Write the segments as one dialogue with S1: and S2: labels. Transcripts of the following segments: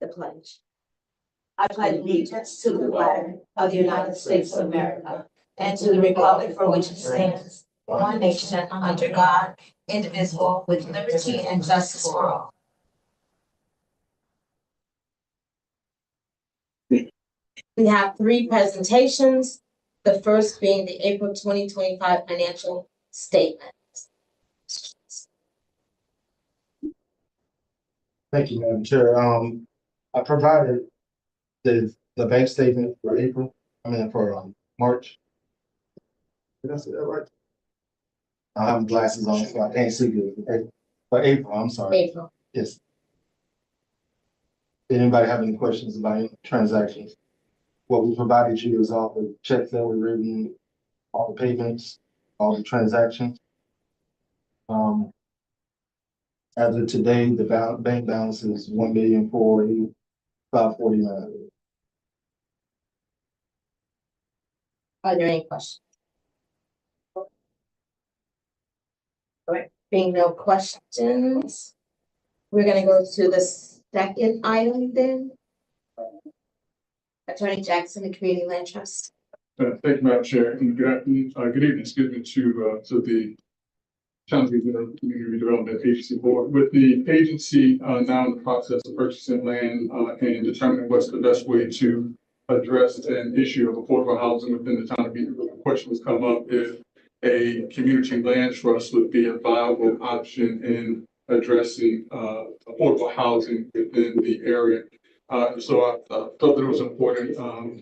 S1: the pledge. I pledge allegiance to the flag of the United States of America and to the republic for which it stands, one nation under God, indivisible, with liberty and justice for all. We have 3 presentations, the first being the April 2025 financial statement.
S2: Thank you, Madam Chair. I provided the bank statement for April, for March. Did I say that right? I have glasses on, so I can't see good. Okay. For April, I'm sorry.
S1: April.
S2: Yes. Did anybody have any questions about any transactions? What we provided you is all the checks that were written, all the payments, all the transactions. As of today, the bank balance is $1,485,49.
S1: Are there any questions? All right, being no questions, we're gonna go to the second item then. Attorney Jackson, the Community Land Trust.
S3: Thank you, Madam Chair, and good evening, excuse me, to the County Community Development Agency Board. With the agency now in the process of purchasing land and determining what's the best way to address an issue of affordable housing within the town of Eatonville, the question has come up if a community land trust would be a viable option in addressing affordable housing within the area. So I thought that it was important,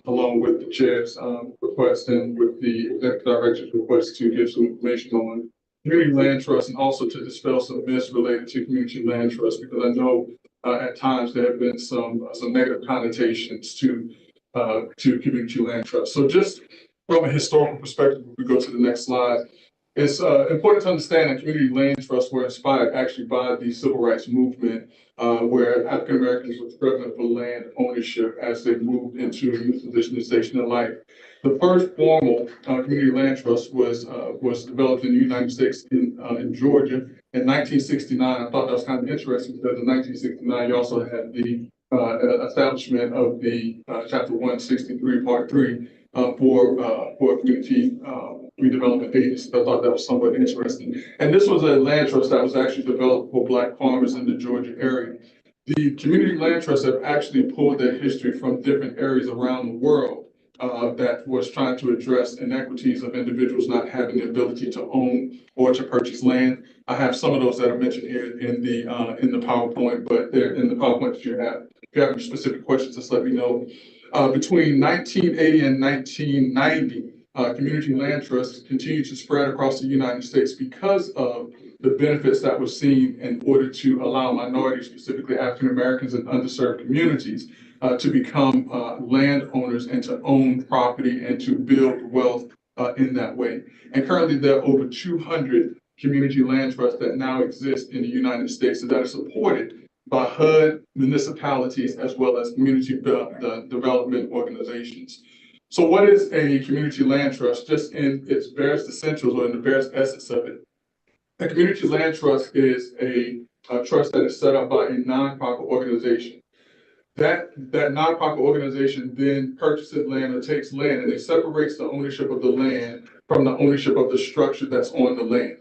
S3: along with the chair's request and with the executive director's request, to give some information on community land trust and also to dispel some myths related to community land trust, because I know at times there have been some negative connotations to community land trust. So just from a historical perspective, if we go to the next slide, it's important to understand that community land trusts were inspired actually by the civil rights movement, where African Americans were threatened for land ownership as they moved into a new position and station in life. The first formal community land trust was developed in the United States in Georgia in 1969. I thought that was kind of interesting because in 1969 you also had the establishment of the Chapter 163, Part 3 for community redevelopment agencies. I thought that was somewhat interesting. And this was a land trust that was actually developed for Black farmers in the Georgia area. The community land trusts have actually pulled their history from different areas around the world that was trying to address inequities of individuals not having the ability to own or to purchase land. I have some of those that are mentioned here in the PowerPoint, but they're in the PowerPoint that you have. If you have any specific questions, just let me know. Between 1980 and 1990, community land trusts continued to spread across the United States because of the benefits that were seen in order to allow minorities, specifically African Americans and underserved communities, to become landowners and to own property and to build wealth in that way. And currently there are over 200 community land trusts that now exist in the United States that are supported by HUD, municipalities, as well as community development organizations. So what is a community land trust? Just in its various essentials or in the various essence of it. A community land trust is a trust that is set up by a nonprofit organization. That nonprofit organization then purchases land or takes land and it separates the ownership of the land from the ownership of the structure that's on the land.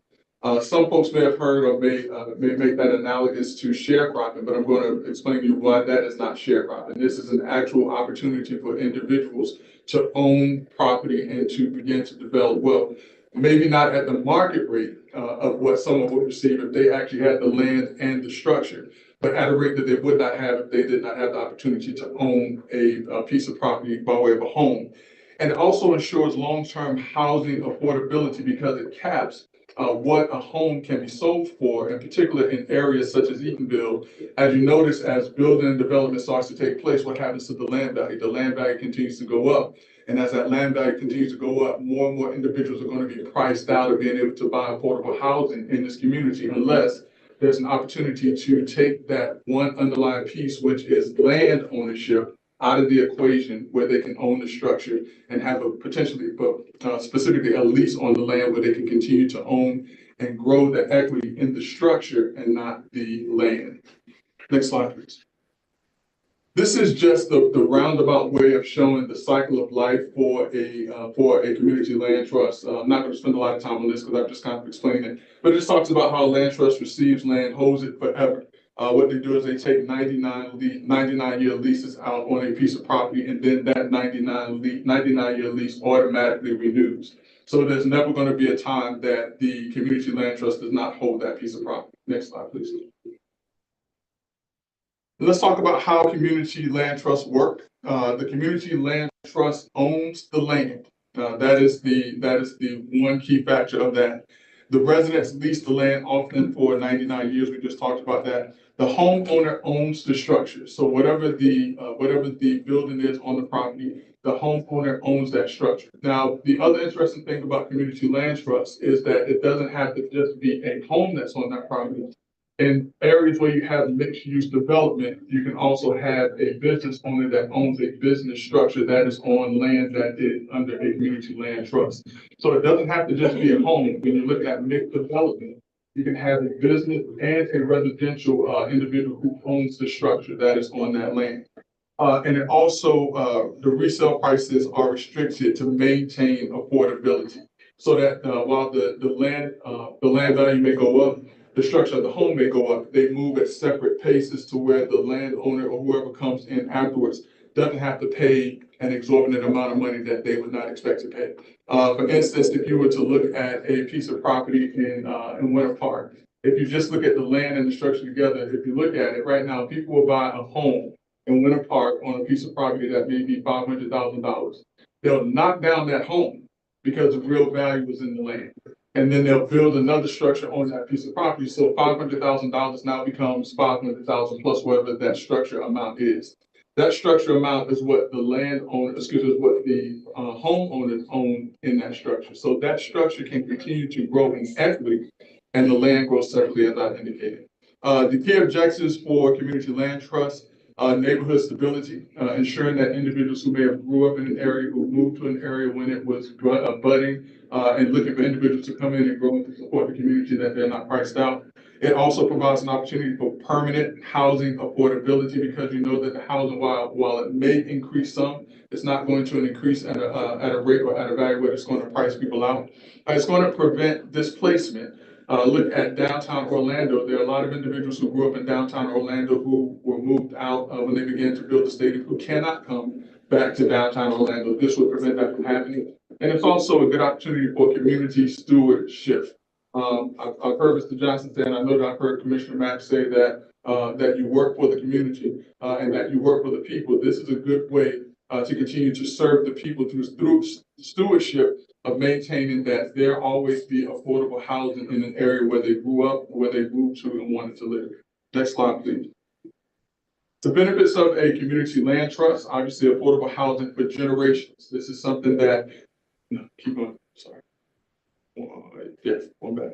S3: Some folks may have heard or may make that analogous to sharecropping, but I'm going to explain to you why that is not sharecropping. This is an actual opportunity for individuals to own property and to begin to develop wealth. Maybe not at the market rate of what someone would receive if they actually had the land and the structure, but at a rate that they would not have if they did not have the opportunity to own a piece of property by way of a home. And it also ensures long-term housing affordability because it caps what a home can be sold for, in particular in areas such as Eatonville. As you notice, as building and development starts to take place, what happens to the land value? The land value continues to go up. And as that land value continues to go up, more and more individuals are going to be priced out of being able to buy affordable housing in this community unless there's an opportunity to take that one underlying piece, which is land ownership, out of the equation where they can own the structure and have a potentially, but specifically a lease on the land where they can continue to own and grow the equity in the structure and not the land. Next slide, please. This is just the roundabout way of showing the cycle of life for a community land trust. I'm not going to spend a lot of time on this because I've just kind of explained it, but it just talks about how a land trust receives land, holds it forever. What they do is they take 99-year leases out on a piece of property, and then that 99-year lease automatically renews. So there's never going to be a time that the community land trust does not hold that piece of property. Next slide, please. Let's talk about how community land trusts work. The community land trust owns the land. That is the one key factor of that. The residents lease the land often for 99 years. We just talked about that. The homeowner owns the structure. So whatever the building is on the property, the homeowner owns that structure. Now, the other interesting thing about community land trust is that it doesn't have to just be a home that's on that property. In areas where you have mixed use development, you can also have a business owner that owns a business structure that is on land that is under a community land trust. So it doesn't have to just be a home. When you look at mixed development, you can have a business and a residential individual who owns the structure that is on that land. And it also, the resale prices are restricted to maintain affordability. So that while the land value may go up, the structure of the home may go up, they move at separate paces to where the landowner or whoever comes in afterwards doesn't have to pay an exorbitant amount of money that they would not expect to pay. For instance, if you were to look at a piece of property in Winter Park, if you just look at the land and the structure together, if you look at it right now, people will buy a home in Winter Park on a piece of property that may be $500,000. They'll knock down that home because the real value is in the land. And then they'll build another structure on that piece of property. So $500,000 now becomes $500,000 plus whatever that structure amount is. That structure amount is what the what the homeowners own in that structure. So that structure can continue to grow in equity, and the land grows separately, as I indicated. The key objectives for community land trust: neighborhood stability, ensuring that individuals who may have grew up in an area, who moved to an area when it was budding, and looking for individuals to come in and grow and to support the community, that they're not priced out. It also provides an opportunity for permanent housing affordability, because you know that the housing, while it may increase some, it's not going to increase at a rate or at a value where it's going to price people out. It's going to prevent displacement. Look at downtown Orlando. There are a lot of individuals who grew up in downtown Orlando who were moved out when they began to build the stadium, who cannot come back to downtown Orlando. This would prevent that from happening. And it's also a good opportunity for community stewardship. I've heard Mr. Johnson say, and I know that I've heard Commissioner Mack say that you work for the community and that you work for the people. This is a good way to continue to serve the people through stewardship of maintaining that there always be affordable housing in an area where they grew up, where they moved to and wanted to live. Next slide, please. The benefits of a community land trust: obviously affordable housing for generations. This is something that, keep going, sorry. Yes, one back.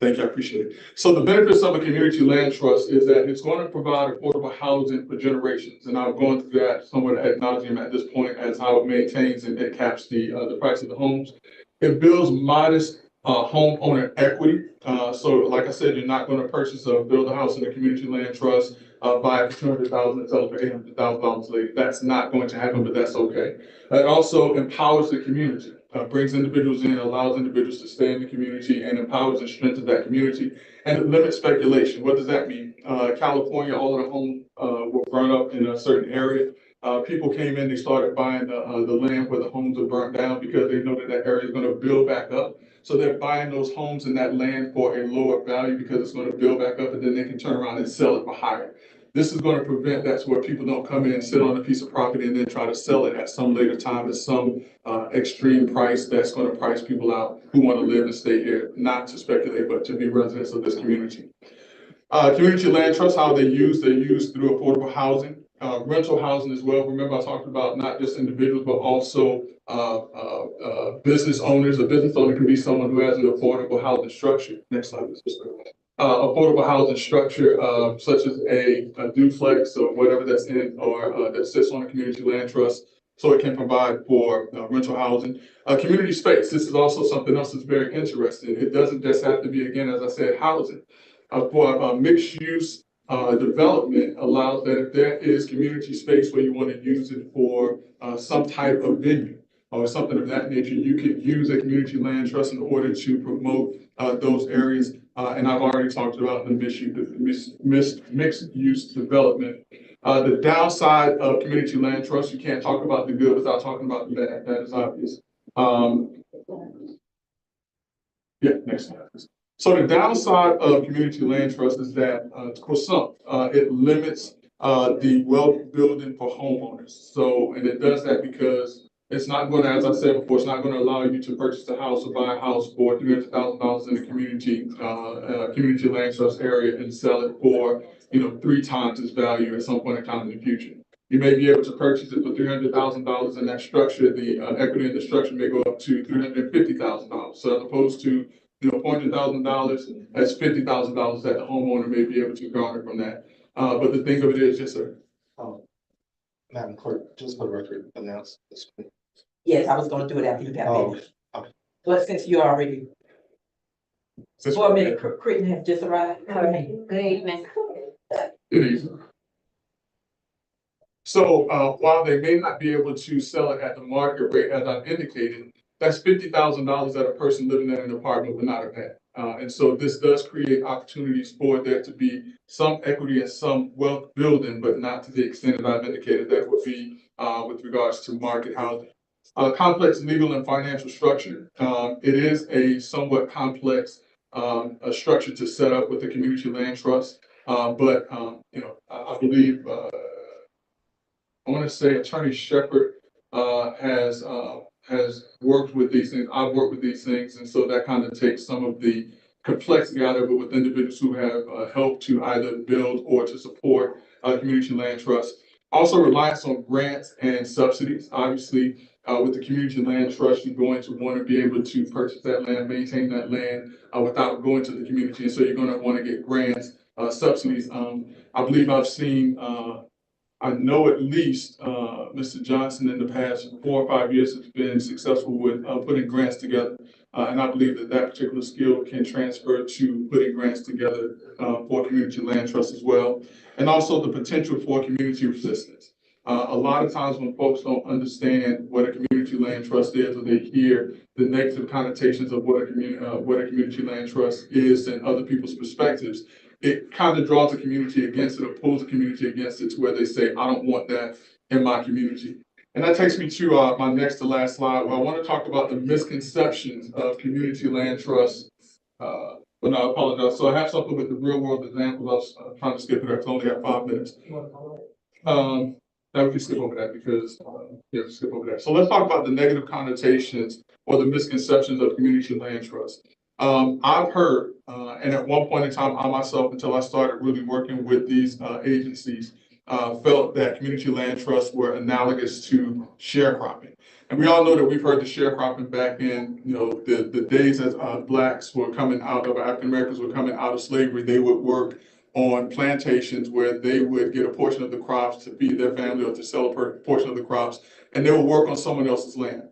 S3: Thank you, I appreciate it. So the benefits of a community land trust is that it's going to provide affordable housing for generations. And I've gone through that somewhat ad nauseum at this point as how it maintains and it caps the price of the homes. It builds modest homeowner equity. So like I said, you're not going to purchase or build a house in a community land trust, buy it for $200,000 and sell it for $800,000 later. That's not going to happen, but that's okay. It also empowers the community. Brings individuals in, allows individuals to stay in the community, and empowers and strengthens that community. And it limits speculation. What does that mean? California, all of the homes were burned up in a certain area. People came in, they started buying the land where the homes are burnt down because they know that that area is going to build back up. So they're buying those homes and that land for a lower value because it's going to build back up, and then they can turn around and sell it for higher. This is going to prevent that, so where people don't come in and sit on a piece of property and then try to sell it at some later time at some extreme price that's going to price people out who want to live and stay here, not to speculate, but to be residents of this community. Community land trusts, how they're used through affordable housing, rental housing as well. Remember, I talked about not just individuals, but also business owners. A business owner can be someone who has an affordable housing structure. Next slide, Mr. Affordable housing structure, such as a duplex or whatever that's in or that sits on a community land trust, so it can provide for rental housing. Community space. This is also something else that's very interesting. It doesn't just have to be, again, as I said, housing. For mixed use development allows that if there is community space where you want to use it for some type of venue or something of that nature, you could use a community land trust in order to promote those areas. And I've already talked about the mixed use development. The downside of community land trust, you can't talk about the good without talking about the bad. That is obvious. Yeah, next slide. So the downside of community land trust is that for some, it limits the wealth building for homeowners. So, and it does that because it's not going to, as I said before, it's not going to allow you to purchase a house or buy a house for $300,000 in a community land trust area and sell it for, 3 times its value at some point in time in the future. You may be able to purchase it for $300,000 in that structure. The equity in the structure may go up to $350,000. So as opposed to $400,000, that's $50,000 that the homeowner may be able to garner from that. But the thing of it is, yes, sir.
S2: Madam Clerk, just for the record, announce this.
S4: Yes, I was gonna do it after you got
S2: Oh,
S4: finished.
S2: okay.
S4: But since you already, 4 minute, Creighton has just arrived.
S1: Good evening.
S3: It is. So while they may not be able to sell it at the market rate, as I've indicated, that's $50,000 that a person living in an apartment would not have had. And so this does create opportunities for there to be some equity and some wealth building, but not to the extent that I've indicated that would be with regards to market housing. Complex legal and financial structure. It is a somewhat complex a structure to set up with the community land trust. But I believe I want to say Attorney Shepherd has worked with these things. I've worked with these things, and so that kind of takes some of the complexity out of it with individuals who have helped to either build or to support community land trust. Also, reliance on grants and subsidies. Obviously, with the community land trust, you're going to want to be able to purchase that land, maintain that land without going to the community, and so you're going to want to get grants, subsidies. I believe I've seen. I know at least Mr. Johnson in the past 4 or 5 years has been successful with putting grants together. And I believe that that particular skill can transfer to putting grants together for community land trust as well. And also the potential for community resistance. A lot of times when folks don't understand what a community land trust is, or they hear the negative connotations of what a community land trust is and other people's perspectives, it kind of draws the community against it or pulls the community against it to where they say, I don't want that in my community. And that takes me to my next to last slide, where I want to talk about the misconceptions of community land trusts. But no, I apologize. So I have something with the real world examples. I was trying to skip it. I only got 5 minutes. Now we can skip over that because, skip over that. So let's talk about the negative connotations or the misconceptions of community land trust. I've heard, and at one point in time, I myself, until I started really working with these agencies, felt that community land trusts were analogous to sharecropping. And we all know that we've heard the sharecropping back in, the days as Blacks were coming out of, African Americans were coming out of slavery. They would work on plantations where they would get a portion of the crops to feed their family or to sell a portion of the crops, and they would work on someone else's land.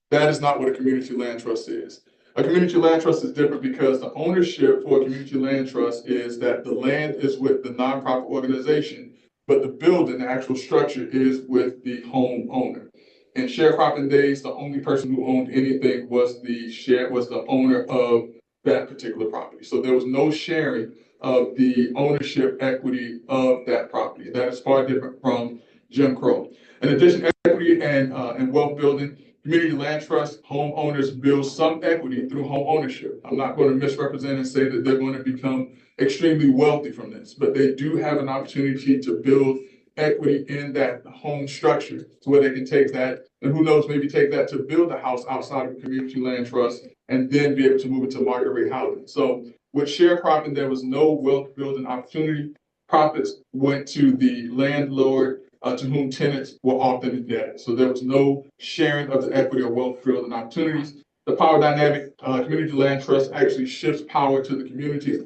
S3: That is not what a community land trust is. A community land trust is different because the ownership for a community land trust is that the land is with the nonprofit organization, but the building, the actual structure, is with the homeowner. In sharecropping days, the only person who owned anything was the owner of that particular property. So there was no sharing of the ownership equity of that property. That is far different from Jim Crow. In addition, equity and wealth building, community land trust homeowners build some equity through home ownership. I'm not going to misrepresent and say that they're going to become extremely wealthy from this, but they do have an opportunity to build equity in that home structure to where they can take that, and who knows, maybe take that to build a house outside of a community land trust and then be able to move it to market rate housing. So with sharecropping, there was no wealth building opportunity. Profits went to the landlord to whom tenants were often indebted. So there was no sharing of the equity or wealth building opportunities. The power dynamic, community land trust actually shifts power to the community.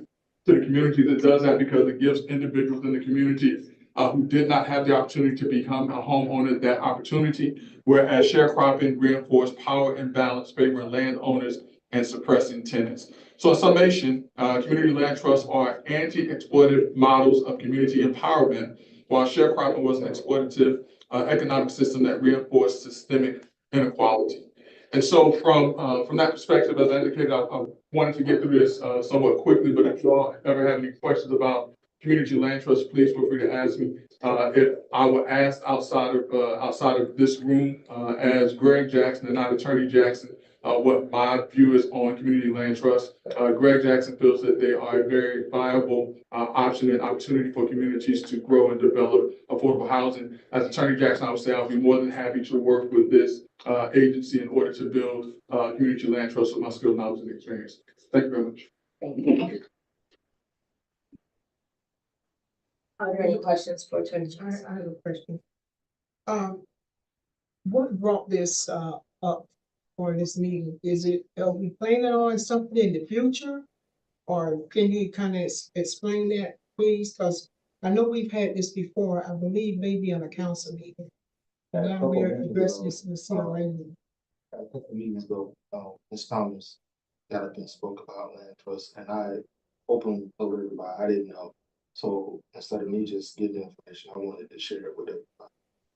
S3: That does that because it gives individuals in the community who did not have the opportunity to become a homeowner that opportunity, whereas sharecropping reinforced power imbalance favoring landowners and suppressing tenants. So in summation, community land trusts are anti-exploitive models of community empowerment, while sharecropping was an exploitative economic system that reinforced systemic inequality. And so from that perspective, as I indicated, I wanted to get through this somewhat quickly, but if you all ever have any questions about community land trust, please feel free to ask me. If I were asked outside of this room, as Greg Jackson and not Attorney Jackson, what my view is on community land trust, Greg Jackson feels that they are a very viable option and opportunity for communities to grow and develop affordable housing. As Attorney Jackson, I would say I'll be more than happy to work with this agency in order to build community land trust with my skill, knowledge, and experience. Thank you very much.
S1: Thank you. Are there any questions for Attorney Johnson?
S5: I have a question. What brought this up for this meeting? Are we planning on something in the future? Or can you kind of explain that, please? Because I know we've had this before, I believe maybe on a council meeting. And now we're addressing this in the CRA.
S2: A couple of meetings ago, Ms. Thomas got up and spoke about land trust, and I openly told everybody I didn't know. So instead of me just getting information, I wanted to share it with everybody.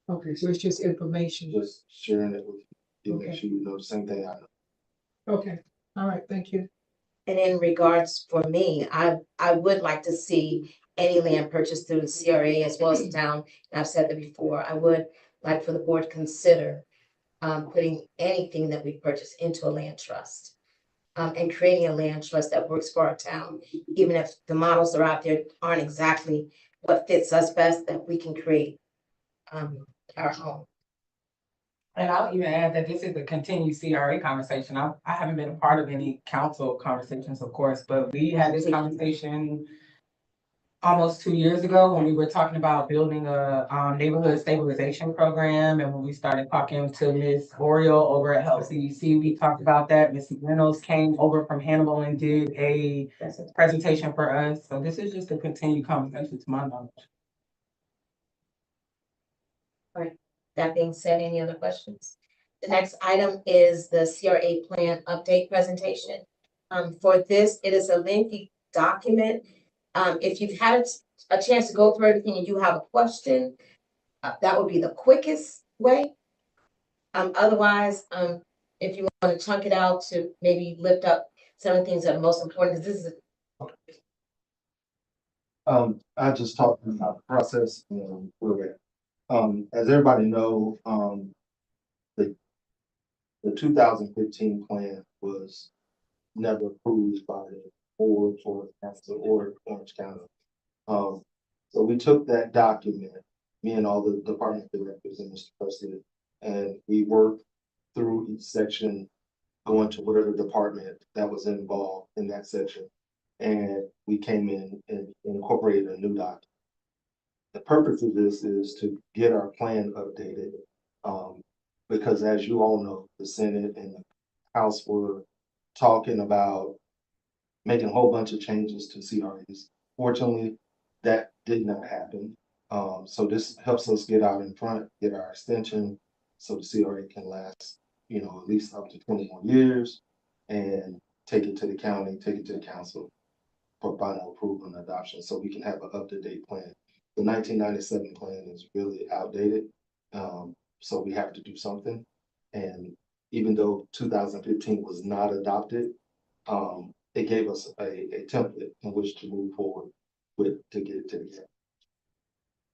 S5: Okay, so it's just information.
S2: Just sharing it with you,
S5: Okay.
S2: make sure you know the same thing I know.
S5: Okay, all right, thank you.
S1: And in regards for me, I would like to see any land purchased through the CRA as well as the town. And I've said that before. I would like for the board to consider putting anything that we purchase into a land trust. And creating a land trust that works for our town, even if the models that are out there aren't exactly what fits us best, that we can create our home.
S6: And I'll even add that this is a continued CRA conversation. I haven't been a part of any council conversations, of course, but we had this conversation almost 2 years ago when we were talking about building a neighborhood stabilization program. And when we started talking to Ms. Oriole over at Health CDC, we talked about that. Ms. Reynolds came over from Hannibal and did a presentation for us. So this is just a continued conversation to my knowledge.
S1: That being said, any other questions? The next item is the CRA plan update presentation. For this, it is a lengthy document. If you've had a chance to go through everything and you have a question, that would be the quickest way. Otherwise, if you want to chunk it out to maybe lift up some of the things that are most important, because this is
S2: I just talked about the process and where we're at. As everybody know, the 2015 plan was never approved by the board or council or Orange County. So we took that document, me and all the department directors and Mr. President, and we worked through each section, going to whatever department that was involved in that section. And we came in and incorporated a new document. The purpose of this is to get our plan updated, because as you all know, the Senate and the House were talking about making a whole bunch of changes to CRAs. Fortunately, that did not happen. So this helps us get out in front, get our extension, so the CRA can last, at least up to 20 more years, and take it to the county, take it to the council for final approval and adoption, so we can have an up-to-date plan. The 1997 plan is really outdated, so we have to do something. And even though 2015 was not adopted, it gave us a template in which to move forward with to get it to the county.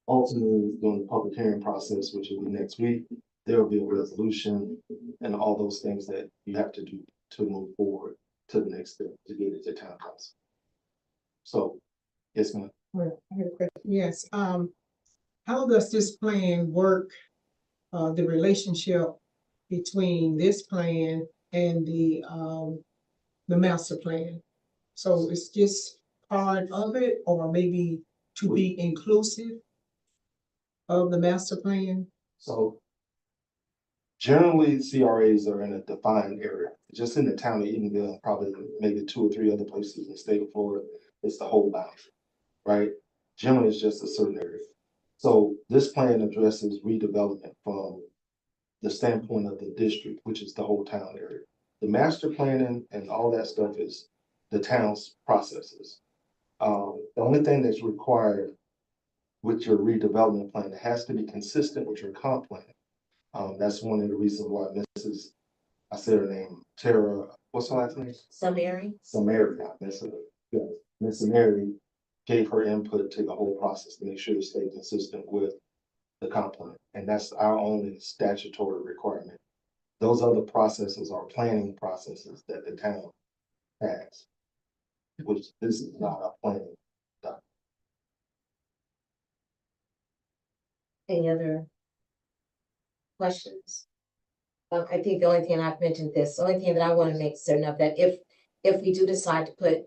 S2: Ultimately, during the public hearing process, which will be next week, there will be a resolution and all those things that you have to do to move forward to the next step to get it to town council. So, yes, ma'am.
S5: Well, I have a question. Yes, how does this plan work, the relationship between this plan and the master plan? So it's just part of it, or maybe to be inclusive of the master plan?
S2: So generally, CRAs are in a defined area. Just in the town of Eatonville, probably maybe 2 or 3 other places in the state of Florida, it's the whole boundary, right? Generally, it's just a certain area. So this plan addresses redevelopment from the standpoint of the district, which is the whole town area. the master planning and all that stuff is the town's processes. The only thing that's required with your redevelopment plan, it has to be consistent with your comp plan. That's one of the reasons why I said her name, Tara, what's her last name?
S1: Summary.
S2: Samari, Miss Samari gave her input to the whole process to make sure it stayed consistent with the comp plan. And that's our only statutory requirement. Those other processes are planning processes that the town has, which this is not a planning document.
S1: Any other questions? I think the only thing I've mentioned this, the only thing that I want to make certain of that if we do decide to put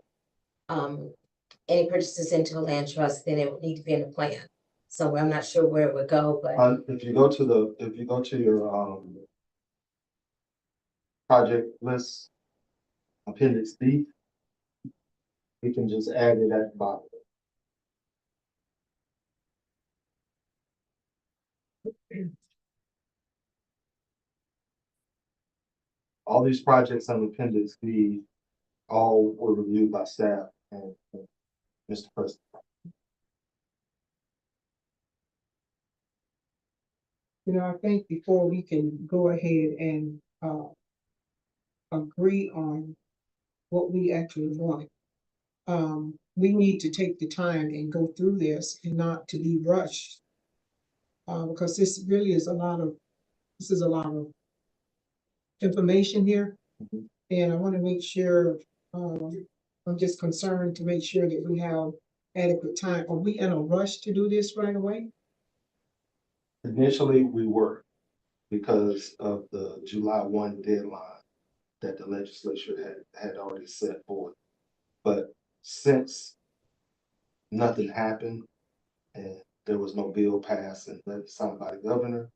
S1: any purchases into a land trust, then it would need to be in the plan. So I'm not sure where it would go, but
S2: If you go to your project list, appendix D, we can just add it at the bottom. All these projects on appendix D, all were reviewed by staff and Mr. President.
S5: I think before we can go ahead and agree on what we actually want, we need to take the time and go through this and not to be rushed. Because this really is a lot of information here.
S2: Mhm.
S5: And I want to make sure, I'm just concerned to make sure that we have adequate time. Are we in a rush to do this right away?
S2: Initially, we were because of the July 1 deadline that the legislature had already set forth. But since nothing happened and there was no bill passed and signed by the governor,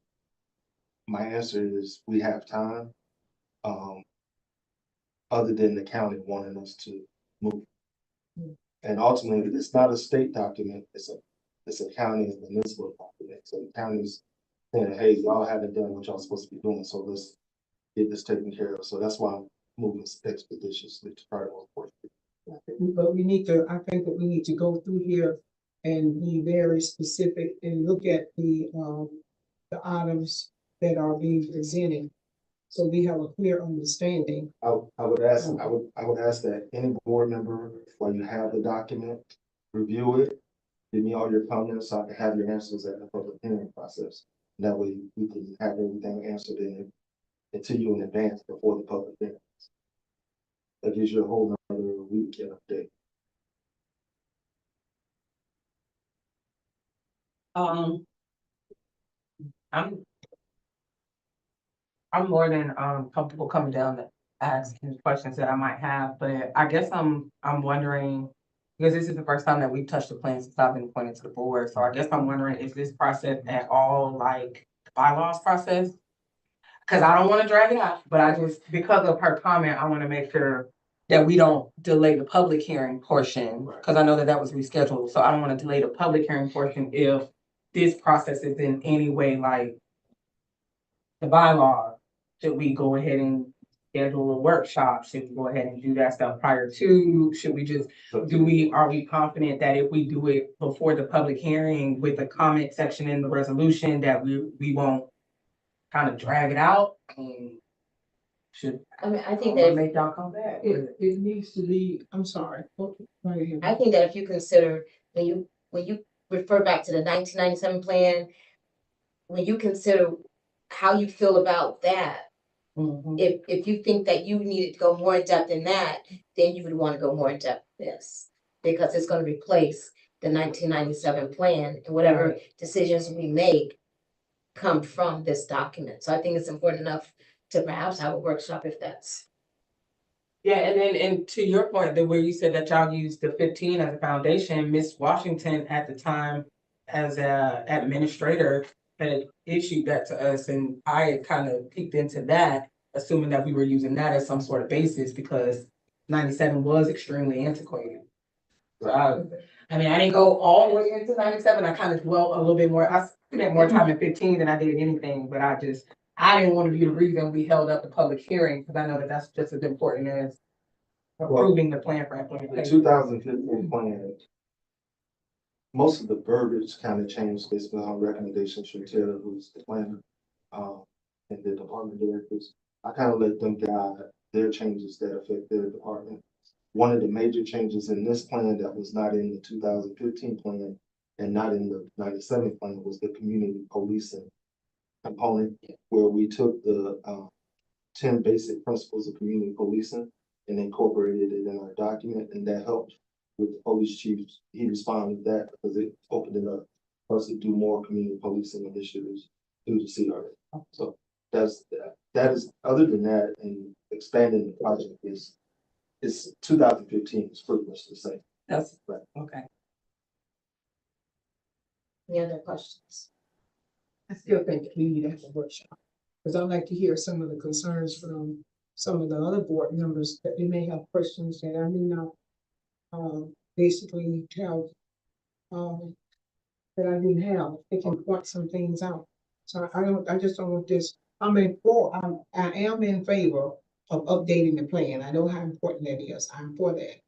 S2: my answer is we have time. Other than the county wanting us to move. And ultimately, it's not a state document, it's a county and municipal document. So the county's saying, hey, y'all haven't done what y'all supposed to be doing, so let's get this taken care of. So that's why I'm moving expeditiously to try to work.
S5: But I think that we need to go through here and be very specific and look at the items that are being presented. So we have a clear understanding.
S2: I would ask that any board member, while you have the document, review it, give me all your comments, so I can have your answers at the public hearing process. And that way we can have everything answered to you in advance before the public hearing. That gives you a whole nother week and update.
S6: I'm more than comfortable coming down to ask any questions that I might have, but I guess I'm wondering, because this is the first time that we've touched the plan since I've been appointed to the board, so I guess I'm wondering, is this process at all like the bylaws process? Cause I don't wanna drag it out, but because of her comment, I wanna make sure that we don't delay the public hearing portion, cause I know that was rescheduled, so I don't wanna delay the public hearing portion if this process is in any way like the bylaw. Should we go ahead and schedule a workshop? Should we go ahead and do that stuff prior to? Should we just, are we confident that if we do it before the public hearing with the comment section in the resolution that we won't kind of drag it out? I
S1: think that
S6: make y'all come back.
S5: It needs to be, I'm sorry.
S1: I think that if you consider, when you refer back to the 1997 plan, when you consider how you feel about that, if you think that you needed to go more in depth in that, then you would want to go more in depth in this, because it's going to replace the 1997 plan, and whatever decisions we make come from this document. So I think it's important enough to perhaps have a workshop if that's.
S6: Yeah, and to your point, that where you said that y'all used the 15 as a foundation, Miss Washington at the time as a administrator had issued that to us, and I had kind of peeked into that, assuming that we were using that as some sort of basis because 97 was extremely antiquated. So I didn't go all the way into 97. I kind of dwelt a little bit more. I spent more time in 15 than I did anything, but I I didn't want to be the reason we held up the public hearing, because I know that that's just as important as approving the plan for
S2: The
S6: implementation.
S2: 2015 plan, most of the verbiage kind of changed based on recommendations from Taylor, who's the planner, and the department directors. I kind of let them guide their changes that affect their department. One of the major changes in this plan that was not in the 2015 plan and not in the 97 plan was the community policing component, where we took the 10 basic principles of community policing and incorporated it in our document, and that helped with the police chief. He responded to that because it opened it up for us to do more community policing initiatives through the CRA. So that is, other than that, and expanding the project is 2015 is pretty much the same.
S6: That's,
S2: Right.
S6: okay.
S1: Any other questions?
S5: I still think we need to have a workshop, because I'd like to hear some of the concerns from some of the other board members that they may have questions that I may not, basically tell, that I didn't have. They can point some things out. So I just don't want this, I am in favor of updating the plan. I know how important that is. I'm for that.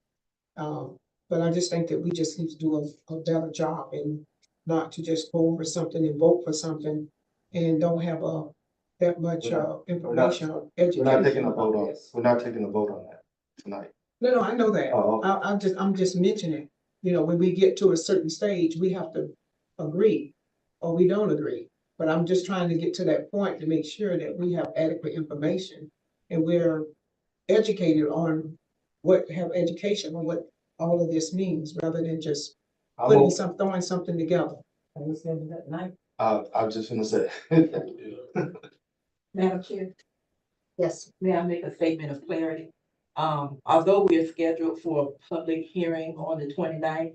S5: But I just think that we just need to do a better job and not to just go over something and vote for something and don't have that much information or education.
S2: We're not taking a vote
S5: about
S2: on,
S5: this.
S2: we're not taking a vote on that tonight.
S5: No, I know that.
S2: Oh,
S5: I'm just mentioning, when we get to a certain stage, we have to agree or we don't agree. But I'm just trying to get to that point to make sure that we have adequate information and we're educated on have education on what all of this means, rather than just throwing something together.
S6: I was saying that night.
S2: I was just gonna say.
S4: Madam Chair,
S1: Yes,
S4: may I make a statement of clarity? Although we are scheduled for a public hearing on the 29th,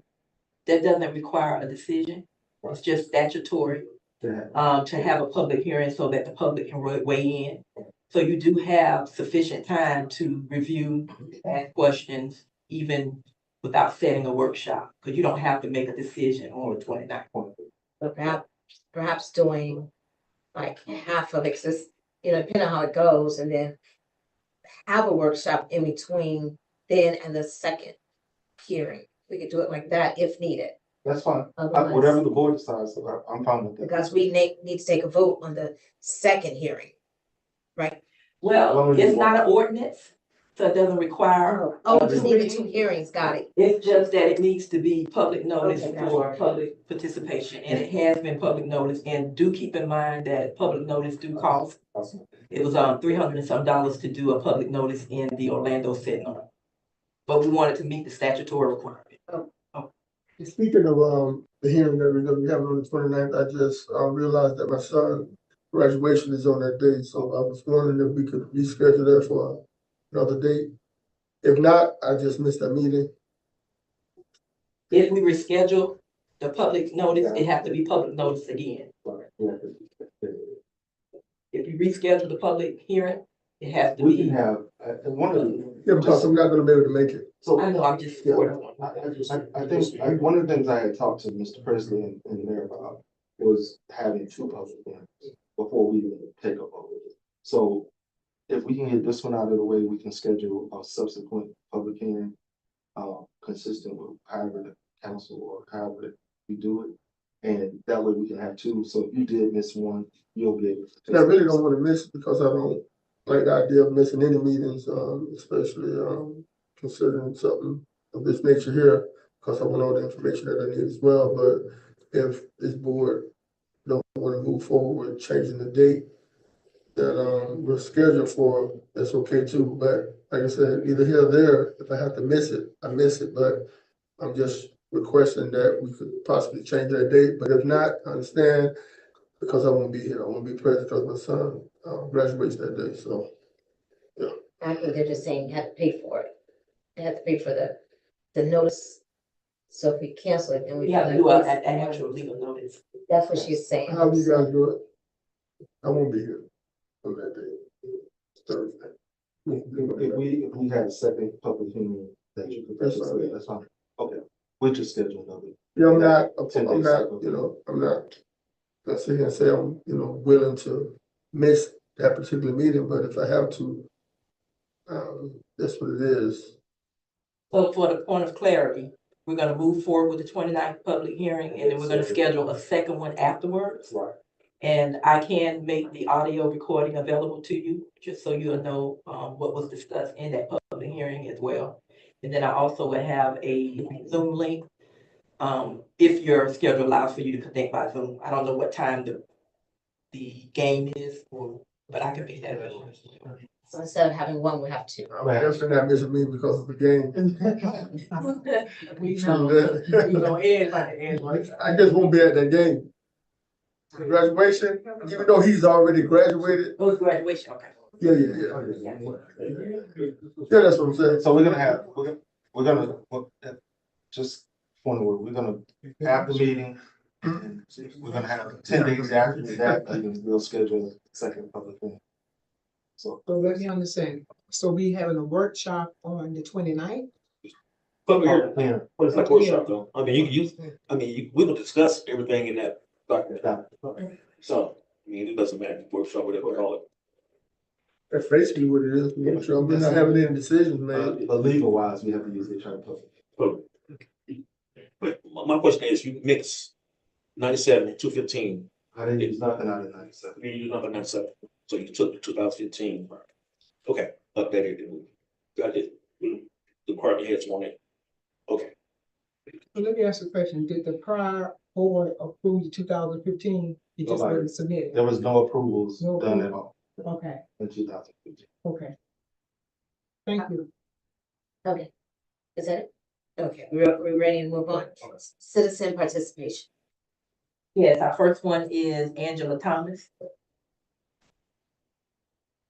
S4: that doesn't require a decision. It's just statutory, to have a public hearing so that the public can weigh in. So you do have sufficient time to review, ask questions, even without setting a workshop, because you don't have to make a decision on the 29th.
S1: but perhaps doing like half of it, 'cause depending on how it goes, and then have a workshop in between then and the second hearing. We could do it like that if needed.
S2: That's fine.
S1: Otherwise-
S2: Whatever the board decides, I'm fine with that.
S1: Because we need to take a vote on the second hearing, right?
S4: Well, it's not an ordinance, so it doesn't require.
S1: Oh, we just need the 2 hearings, got it.
S4: It's just that it needs to be public notice
S1: Okay, gotcha.
S4: for public participation, and it has been public notice, and do keep in mind that public notice do cost. It was $300 and some to do a public notice in the Orlando Sentinel. But we wanted to meet the statutory requirement.
S7: Speaking of the hearing that we're gonna be having on the 29th, I just realized that my son's graduation is on that day, so I was wondering if we could reschedule that for another date. If not, I just missed that meeting.
S4: If we reschedule the public notice, it have to be public notice again. If you reschedule the public hearing, it has to
S2: We can
S4: be.
S2: have, one of the.
S7: Yeah, because I'm not gonna be able to make it.
S2: So
S4: I know, I'm just.
S2: Yeah. I think, one of the things I had talked to Mr. Presley and the mayor about was having 2 public hearings before we even take a vote. So if we can get this one out of the way, we can schedule a subsequent public hearing, consistent with however the council or however we do it. And that way we can have 2. So if you did miss one, you'll be able to.
S7: And I really don't wanna miss it because I don't like the idea of missing any meetings, especially considering something of this nature here, because I want all the information that I need as well. But if this board don't want to move forward with changing the date that we're scheduled for, that's okay too. But like I said, either here or there, if I have to miss it, I miss it. But I'm just requesting that we could possibly change that date. But if not, I understand, because I won't be here. I won't be present because my son graduates that day. So
S1: I think they're just saying you have to pay for it. You have to pay for the notice. So if we cancel it, then we.
S4: We have to do an actual legal notice.
S1: That's what she's saying.
S7: how do you guys do it? I won't be here on that day. Thursday.
S2: If we had a second public hearing that you could,
S7: That's fine.
S2: that's fine. Okay, we'll just schedule another.
S7: Yeah, I'm not,
S2: 10
S7: I'm
S2: days.
S7: not, I'm not, let's sit here and say I'm, willing to miss that particular meeting, but if I have to, that's what it is.
S4: So for the point of clarity, we're gonna move forward with the 29th public hearing, and then we're gonna schedule a second one afterwards.
S2: Right.
S4: And I can make the audio recording available to you, just so you'll know, what was discussed in that public hearing as well. And then I also will have a Zoom link, if your schedule allows for you to connect by Zoom. I don't know what time the game is, but I can make that available.
S1: So instead of having one, we have two.
S7: I'm definitely not missing me because of the game.
S6: We gonna end by the end, right?
S7: I just won't be at that game. Graduation, even though he's already graduated.
S4: Oh, it's graduation, okay.
S7: Yeah. Yeah, that's what I'm saying.
S2: So we're gonna, just we're gonna have the meeting. And we're gonna have 10 days after that, and then we'll schedule a second public hearing. So.
S5: So let me understand. So we having a workshop on the 29th?
S8: Public hearing,
S2: Yeah.
S8: but it's like workshop though. I mean, we will discuss everything in that document. So, I mean, it doesn't matter, workshop, whatever we call it.
S7: That's basically what it is. We're not having any decisions made.
S2: But legal wise, we have to use the attorney public.
S8: But my question is, you mix 97, 215.
S2: I didn't use nothing out of 97.
S8: You use number 97, so you took the 2015. Okay, updated it. Got it. The department heads want it. Okay.
S5: So let me ask you a question. Did the prior board approve the 2015? It just wasn't submitted?
S2: There was no approvals
S5: No
S2: done at
S5: approval.
S2: all
S5: Okay,
S2: in 2015.
S5: okay. Thank you.
S1: Okay, is that it? Okay, we're ready to move on. Citizen participation.
S4: Yes, our first one is Angela Thomas.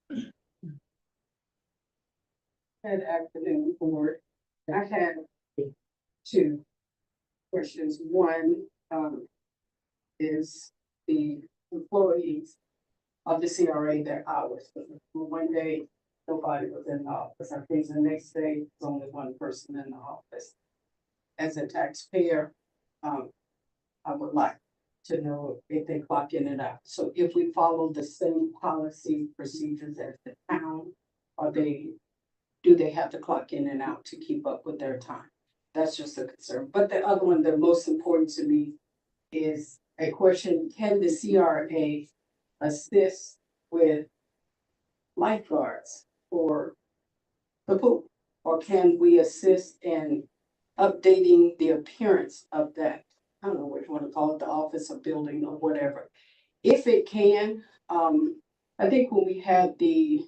S9: Good afternoon, board. I had two questions. One, is the employees of the CRA, their hours. One day, nobody was in the office. I think the next day, there's only one person in the office. As a taxpayer, I would like to know if they clock in and out. So if we follow the same policy procedures as the town, do they have to clock in and out to keep up with their time? That's just a concern. But the other one, the most important to me, is a question: can the CRA assist with lifeguards for the pool? Or can we assist in updating the appearance of that? I don't know what you want to call it, the office or building or whatever. If it can, I think when we had the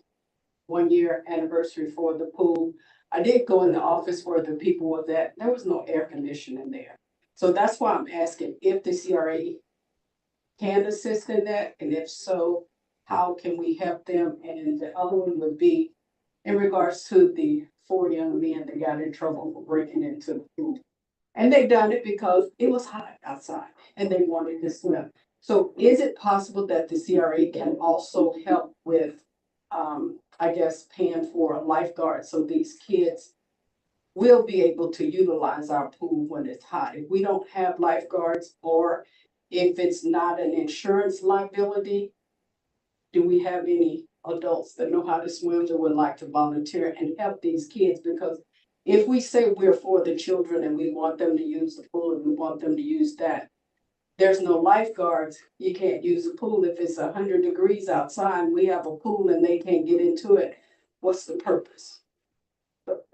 S9: 1-year anniversary for the pool, I did go in the office where the people were at. There was no air conditioning there. So that's why I'm asking if the CRA can assist in that, and if so, how can we help them? And the other one would be in regards to the 4 young men that got in trouble for breaking into the pool. And they done it because it was hot outside and they wanted to swim. So is it possible that the CRA can also help with, I guess, paying for a lifeguard so these kids will be able to utilize our pool when it's hot? If we don't have lifeguards, or if it's not an insurance liability, do we have any adults that know how to swim that would like to volunteer and help these kids? Because if we say we're for the children and we want them to use the pool and we want them to use that, there's no lifeguards, you can't use the pool. If it's 100 degrees outside, we have a pool and they can't get into it, what's the purpose?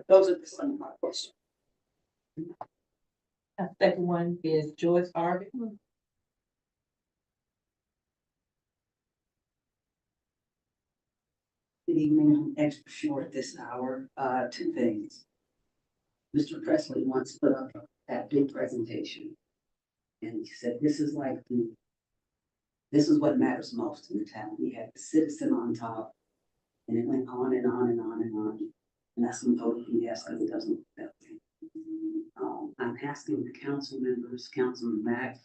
S9: Those are some of my questions.
S4: The second one is Joyce Arby.
S10: Good evening, I'm extra short this hour. Two things. Mr. Presley once put up that big presentation. And he said, this is what matters most in the town. We had the citizen on top. And it went on and on and on and on. And that's some total BS because it doesn't work that way. I'm asking the council members, Councilman Mack,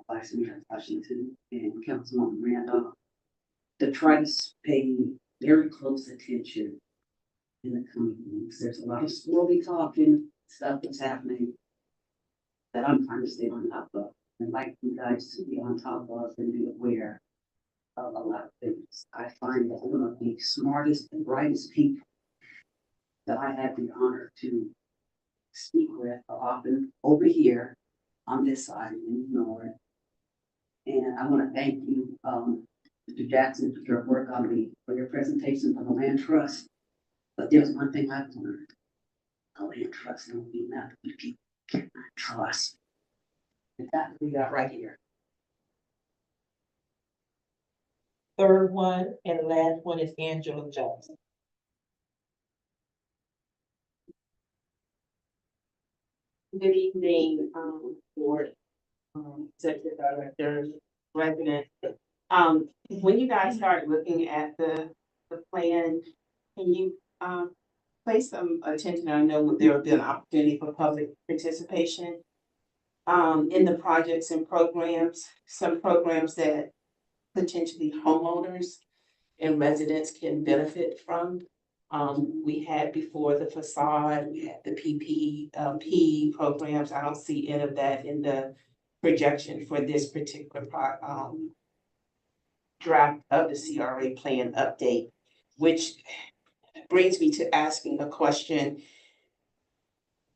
S10: Vice Mayor Washington, and Councilwoman Randolph, to try to pay very close attention in the coming weeks. There's a lot of squirrely talking, stuff that's happening that I'm trying to stay on top of. I'd like you guys to be on top of and be aware of a lot of things. I find that one of the smartest and brightest people that I have the honor to speak with are often over here on this side in the north. And I want to thank you, Mr. Jackson, for your work on for your presentation on the land trust. But there's one thing I've learned. A land trust don't mean nothing if people cannot trust. And that's what we got right here.
S4: Third one and last one is Angela Johnson.
S11: Good evening, board, executive director, resident. When you guys started looking at the plan, can you, place some attention? I know there will be an opportunity for public participation in the projects and programs, some programs that potentially homeowners and residents can benefit from. We had before the facade, we had the PPP programs. I don't see any of that in the projection for this particular draft of the CRA plan update, which brings me to asking a question.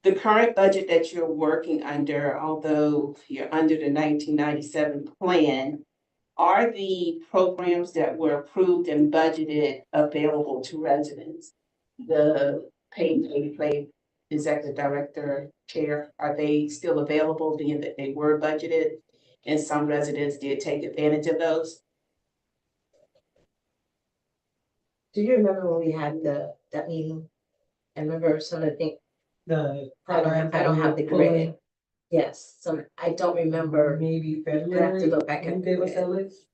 S11: The current budget that you're working under, although you're under the 1997 plan, are the programs that were approved and budgeted available to residents? The paid play executive director chair, are they still available, being that they were budgeted? And some residents did take advantage of those?
S1: Do you remember when we had that meeting? I remember some of the things,
S5: The
S1: I don't have the correct. Yes, I don't remember,
S6: Maybe
S1: I have
S6: February.
S1: to go back and.
S6: Gave us a list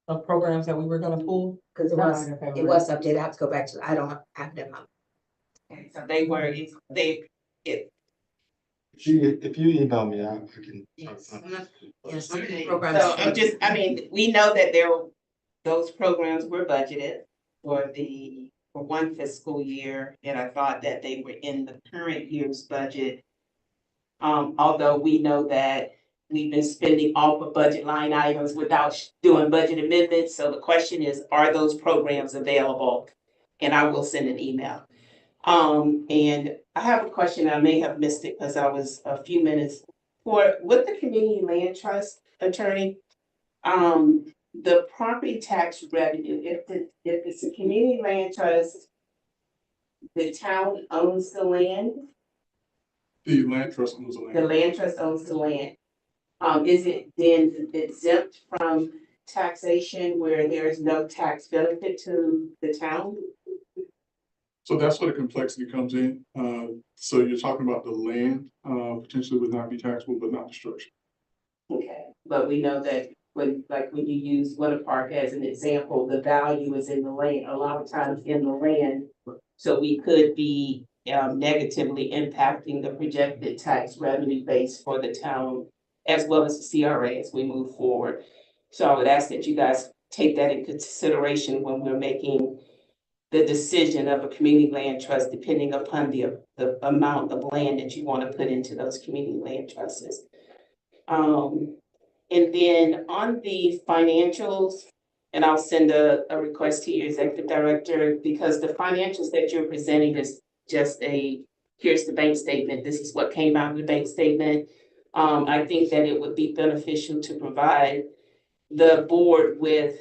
S6: of programs that we were gonna pull.
S1: Cause it was updated, I have to go back to, I don't have them up.
S11: Okay, so they were,
S2: If you email me, I can.
S1: Yes, some of the
S11: okay,
S1: programs.
S11: so we know that those programs were budgeted for one fiscal year, and I thought that they were in the current year's budget. Although we know that we've been spending off of budget line items without doing budget amendments, so the question is, are those programs available? And I will send an email. And I have a question, I may have missed it because I was a few minutes with the community land trust attorney. The property tax revenue, if it's a community land trust, the town owns the land,
S3: The land trust owns the land.
S11: the land trust owns the land. Is it then exempt from taxation where there is no tax benefit to the town?
S3: So that's where the complexity comes in. So you're talking about the land, potentially would not be taxable, but not the structure.
S11: Okay, but we know that when you use Winter Park as an example, the value is in the land, a lot of times in the land. So we could be negatively impacting the projected tax revenue base for the town as well as the CRA as we move forward. So I would ask that you guys take that into consideration when we're making the decision of a community land trust, depending upon the amount of land that you want to put into those community land trusts. And then on the financials, and I'll send a request to your executive director, because the financials that you're presenting is just here's the bank statement. This is what came out of the bank statement. I think that it would be beneficial to provide the board with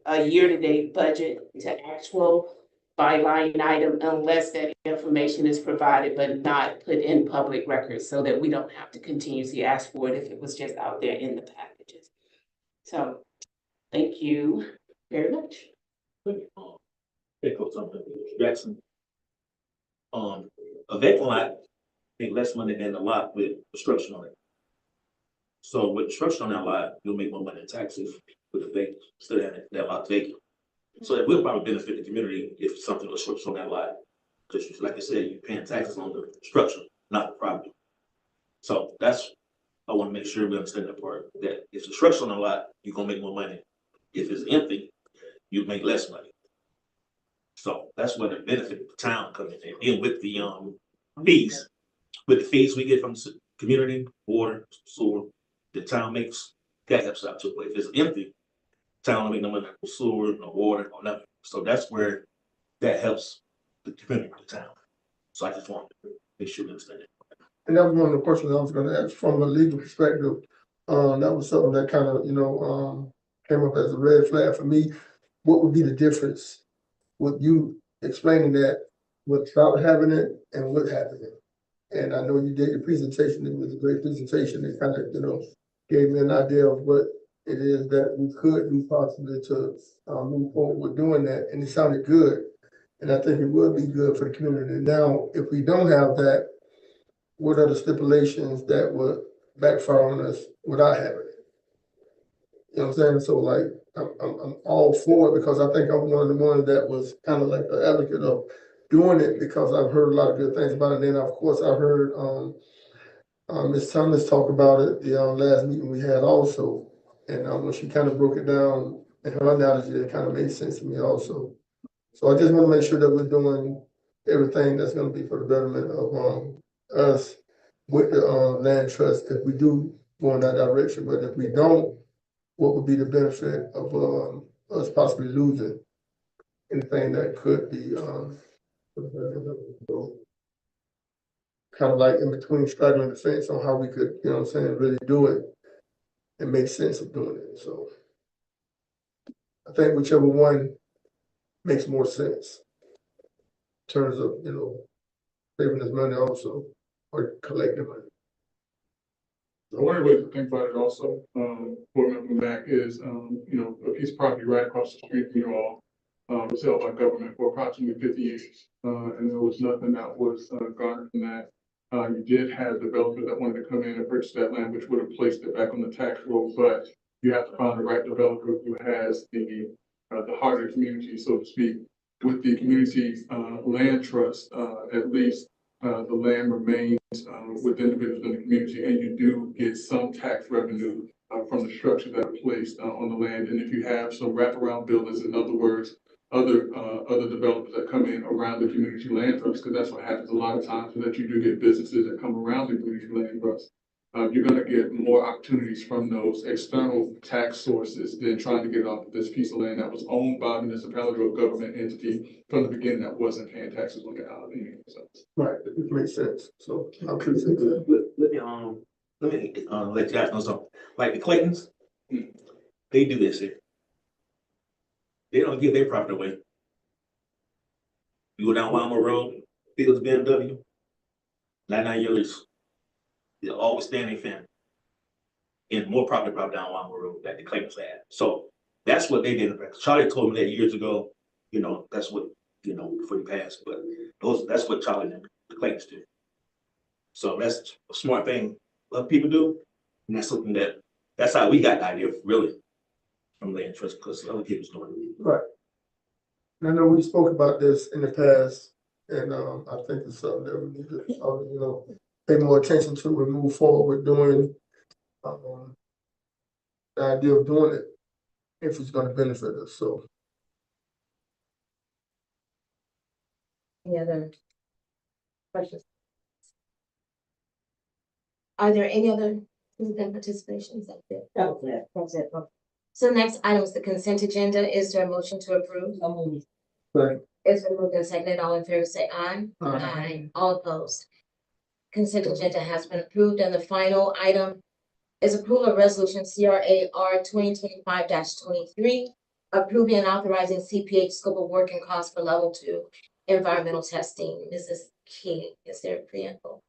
S11: a year-to-date budget to actual by line item, unless that information is provided but not put in public records, so that we don't have to continuously ask for it if it was just out there in the packages. So, thank you very much.
S8: Echo something, Jackson. A vacant lot make less money than a lot with construction on it. So with construction on that lot, you'll make more money in taxes with the vacant, instead of having that lot vacant. So it will probably benefit the community if something was structured on that lot. Because like I said, you're paying taxes on the structure, not the property. So I want to make sure we understand that part, that if the structure on the lot, you're gonna make more money. If it's empty, you make less money. So that's where the benefit of the town comes in, and with the fees. With the fees we get from the community, water, sewer, the town makes, that helps out too. But if it's empty, Town don't make no money, no sewer, no water, no nothing. So that's where that helps the community, the town. So I just want to make sure you understand it.
S7: And that was one of the questions I was gonna ask from a legal perspective. That was something that kind of, came up as a red flag for me. What would be the difference with you explaining that without having it and with having it? And I know you did your presentation, it was a great presentation. It kind of, gave me an idea of what it is that we could do possibly to move forward with doing that, and it sounded good. And I think it would be good for the community. Now, if we don't have that, what are the stipulations that would backfire on us without having it? You know what I'm saying? So like, I'm all for it because I think I'm one of the ones that was kind of like the advocate of doing it because I've heard a lot of good things about it. And then of course I heard, Ms. Thomas talk about it, the last meeting we had also. And when she kind of broke it down in her analogy, it kind of made sense to me also. So I just want to make sure that we're doing everything that's going to be for the betterment of us with the land trust if we do go in that direction. But if we don't, what would be the benefit of us possibly losing anything that could be kind of like in between straddling the fence on how we could, really do it and make sense of doing it. So I think whichever one makes more sense in terms of, saving this money also or collecting money.
S3: One way to think about it also, board member back is, a piece of property right across the street from you all, was held by government for approximately 50 years. And there was nothing that was garnered from that. You did have developers that wanted to come in and purchase that land, which would have placed it back on the tax roll, but you have to find the right developer who has the heart of the community, so to speak. With the community land trust, at least the land remains with individuals in the community, and you do get some tax revenue from the structure that are placed on the land. And if you have some wraparound buildings, in other words, other developers that come in around the community land trust, because that's what happens a lot of times, is that you do get businesses that come around the community land trust. You're going to get more opportunities from those external tax sources than trying to get off of this piece of land that was owned by a municipality or government entity from the beginning that wasn't paying taxes on it. So.
S7: Right, it makes sense. So I appreciate that.
S8: Let me let you guys know something. Like the Claytons, they do this here. They don't give their property away. You go down Wilmer Road, Fields BMW, 99 years, they're always standing fan. And more property down Wilmer Road that the Claytons had. So that's what they did. Charlie told me that years ago, that's what, before he passed, but that's what Charlie and the Claytons did. So that's a smart thing other people do. And that's something that's how we got the idea, really, from land trust, because other people's doing it.
S7: Right. And I know we spoke about this in the past, and I think it's something that we need to, pay more attention to and move forward with doing the idea of doing it if it's going to benefit us. So.
S1: Any other questions? Are there any other citizen participations? That's it. That's it. Okay. So next item is the consent agenda. Is there a motion to approve?
S7: Right.
S1: It's been moved and seconded. All in favor say aye.
S7: Aye.
S1: All opposed. Consent agenda has been approved, and the final item is approval of resolution CRA R 2025-23, approving and authorizing CPH scope of work and cost for level 2 environmental testing. Mrs. King, is there a preamble?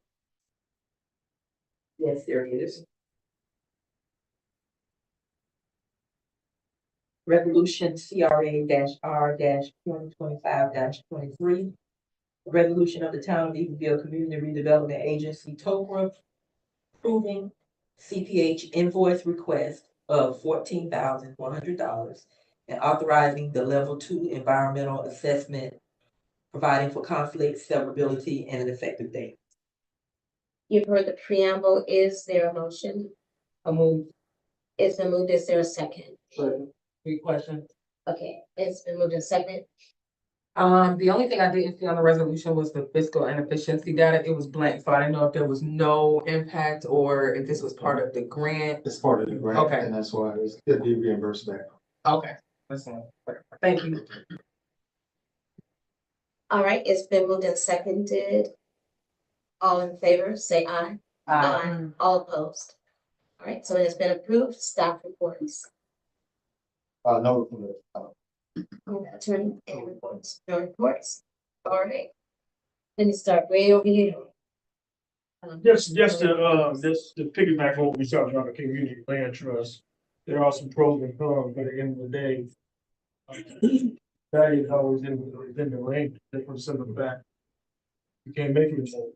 S4: Yes, there is. Resolution CRA-R 2025-23. Resolution of the Town of Eatonville Community Redevelopment Agency, TOCRA, approving CPH invoice request of $14,100 and authorizing the level 2 environmental assessment, providing for conflict, severability, and an effective date.
S1: You've heard the preamble. Is there a motion?
S6: A move.
S1: It's been moved. Is there a second?
S6: Three questions.
S1: Okay, it's been moved and seconded.
S6: The only thing I didn't see on the resolution was the fiscal and efficiency data. It was blank, so I didn't know if there was no impact or if this was part of the grant.
S2: It's part of the grant,
S6: Okay.
S2: and that's why it'll be reimbursed back.
S6: Okay, listen, thank you.
S1: All right, it's been moved and seconded. All in favor, say aye. All opposed. All right, so it has been approved. Staff reports.
S2: No,
S1: Attorney and reports. No reports. All right. Let me start way over here.
S12: Just to piggyback on what we talked about the community land trust, there are some pros and cons, but at the end of the day, value is always in the range, different simple fact. You can't make it, so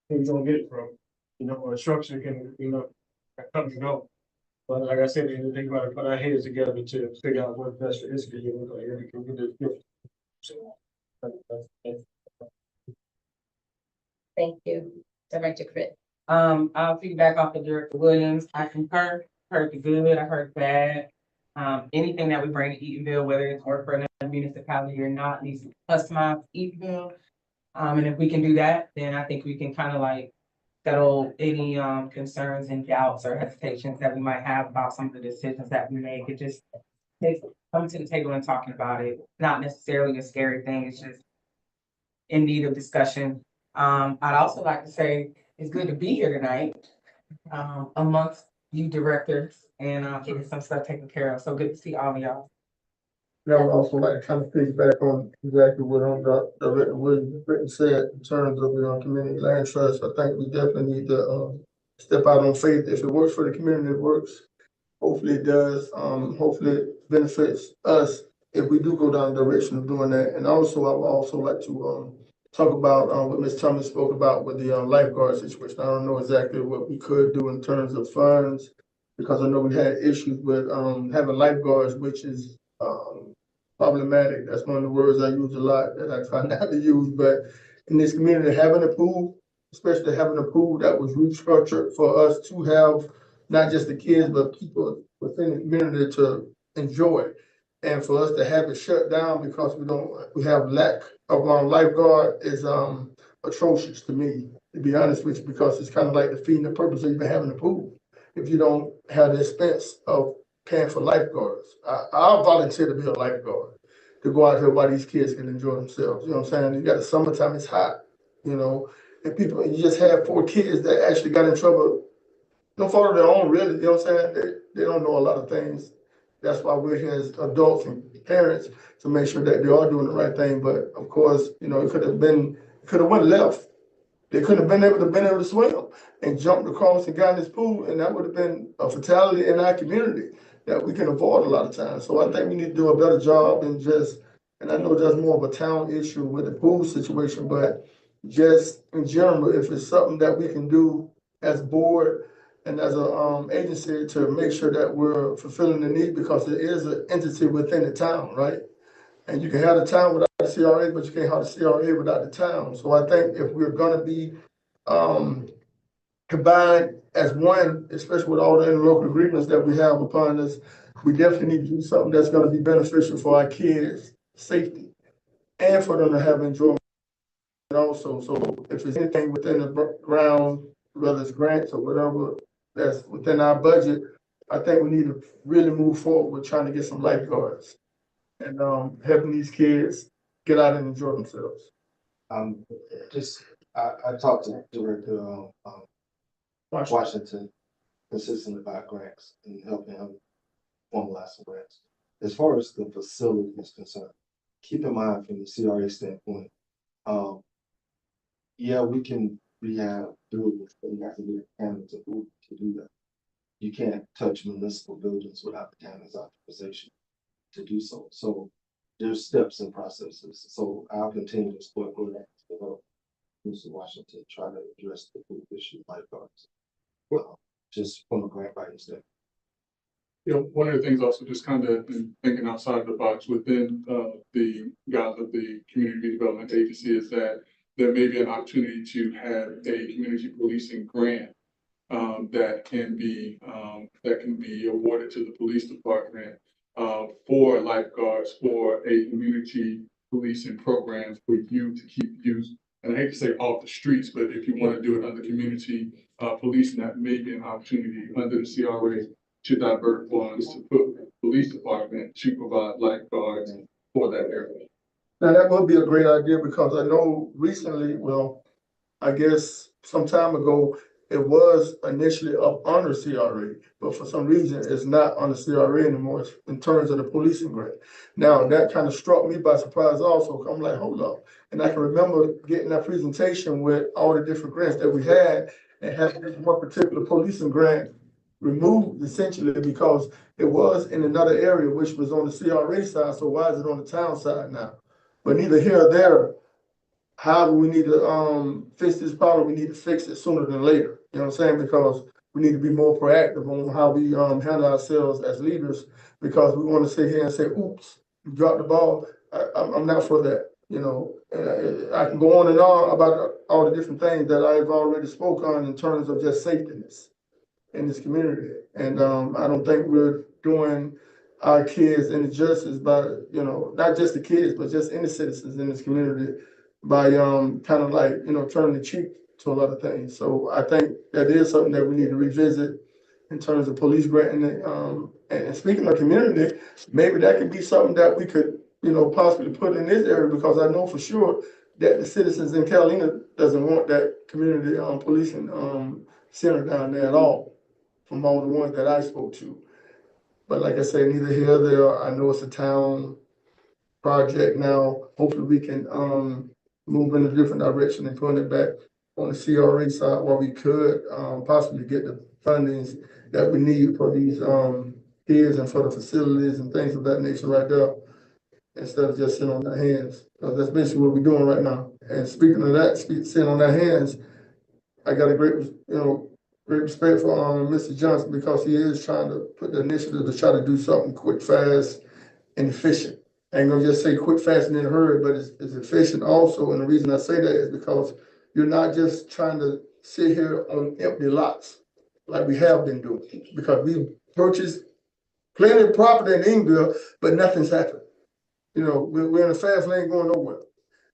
S12: things don't get it from, a structure can, come and go. But like I said, we think about it, put our heads together to figure out what's best for this community, we can do this different. So,
S1: Thank you, Director Crit.
S6: I'll piggyback off of Director Williams. I concur, heard the good, I heard the bad. Anything that we bring to Eatonville, whether it's work for another municipality or not, needs to be customized to Eatonville. And if we can do that, then I think we can kind of like settle any concerns and doubts or hesitations that we might have about some of the decisions that we make. It just takes coming to the table and talking about it, not necessarily a scary thing. It's just in need of discussion. I'd also like to say it's good to be here tonight, amongst you directors and getting some stuff taken care of. So good to see all of y'all.
S7: And I would also like to kind of piggyback on exactly what Director Williams said in terms of the community land trust. I think we definitely need to step out on faith. If it works for the community, it works. Hopefully it does. Hopefully it benefits us if we do go down the direction of doing that. And also, I would also like to talk about what Ms. Thomas spoke about with the lifeguard situation. I don't know exactly what we could do in terms of funds, because I know we had issues with having lifeguards, which is problematic. That's one of the words I use a lot that I try not to use, but in this community, having a pool, especially having a pool that was restructured for us to have not just the kids, but people within the community to enjoy. And for us to have it shut down because we have lack of lifeguard is atrocious to me, to be honest with you, because it's kind of like defeating the purpose of even having a pool if you don't have the expense of paying for lifeguards. I'll volunteer to be a lifeguard, to go out here while these kids can enjoy themselves. You know what I'm saying? You got the summertime, it's hot, and you just have 4 kids that actually got in trouble. No fault of their own, really. You know what I'm saying? They don't know a lot of things. That's why we're here as adults and parents to make sure that they are doing the right thing. But of course, it could have went left. They couldn't have been able to swim and jumped across and got in this pool, and that would have been a fatality in our community that we can avoid a lot of times. So I think we need to do a better job and I know that's more of a town issue with the pool situation, but just in general, if it's something that we can do as a board and as a agency to make sure that we're fulfilling the need, because it is an entity within the town, right? And you can have the town without the CRA, but you can't have the CRA without the town. So I think if we're gonna be combined as one, especially with all the interlocal agreements that we have upon us, we definitely need to do something that's gonna be beneficial for our kids' safety and for them to have enjoyment also. So if there's anything within the ground, whether it's grants or whatever that's within our budget, I think we need to really move forward with trying to get some lifeguards and helping these kids get out and enjoy themselves.
S2: I talked to Director Washington consistently about grants and helping him formalize some grants. As far as the facility is concerned, keep in mind from the CRA standpoint, we can rehab buildings, but you have to get county's approval to do that. You can't touch municipal buildings without the county's authorization to do so. So there's steps and processes. So I'll continue to support grants to help Mr. Washington try to address the food issue lifeguards. Just from a grant writing standpoint.
S3: One of the things also just kind of thinking outside the box within the guise of the Community Development Agency is that there may be an opportunity to have a community policing grant that can be awarded to the police department for lifeguards for a community policing program for you to keep youth. And I hate to say off the streets, but if you want to do it under community policing, that may be an opportunity under the CRA to divert funds to put the police department to provide lifeguards for that area.
S7: Now, that would be a great idea because I know recently, well, I guess some time ago, it was initially up under CRA, but for some reason, it's not on the CRA anymore in terms of the policing grant. Now, that kind of struck me by surprise also. I'm like, hold up. And I can remember getting that presentation with all the different grants that we had and having this one particular policing grant removed essentially because it was in another area, which was on the CRA side. So why is it on the town side now? But neither here or there. However, we need to fix this problem, we need to fix it sooner than later. You know what I'm saying? Because we need to be more proactive on how we handle ourselves as leaders because we want to sit here and say, oops, you dropped the ball. I'm not for that. You know, I can go on and on about all the different things that I've already spoke on in terms of just safetyness in this community. And I don't think we're doing our kids any justice by, you know, not just the kids, but just any citizens in this community by kind of like, you know, turning the cheek to a lot of things. So I think that is something that we need to revisit in terms of police granting it. And speaking of community, maybe that could be something that we could, you know, possibly put in this area because I know for sure that the citizens in Catalina doesn't want that community policing center down there at all, from all the ones that I spoke to. But like I said, neither here nor there. I know it's a town project now. Hopefully we can move in a different direction and put it back on the CRA side where we could possibly get the fundings that we need for these kids and for the facilities and things of that nature right there, instead of just sitting on our hands. Because that's basically what we're doing right now. And speaking of that, sitting on our hands, I got a great respect for Mr. Johnson because he is trying to put the initiative to try to do something quick, fast, and efficient. I ain't gonna just say quick, fast, and in a hurry, but it's efficient also. And the reason I say that is because you're not just trying to sit here on empty lots like we have been doing, because we've purchased plenty of property in Eatonville, but nothing's happened. You know, we're in a fast lane going nowhere.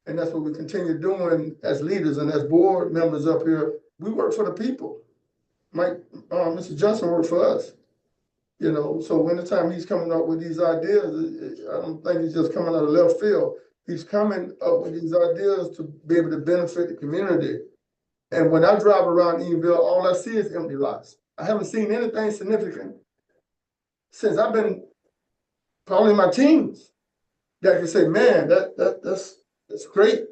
S7: And that's what we continue doing as leaders and as board members up here. We work for the people. Mr. Johnson worked for us. You know, so anytime he's coming up with these ideas, I don't think he's just coming out of left field. He's coming up with these ideas to be able to benefit the community. And when I drive around Eatonville, all I see is empty lots. I haven't seen anything significant since I've been probably in my teens that can say, man, that's great.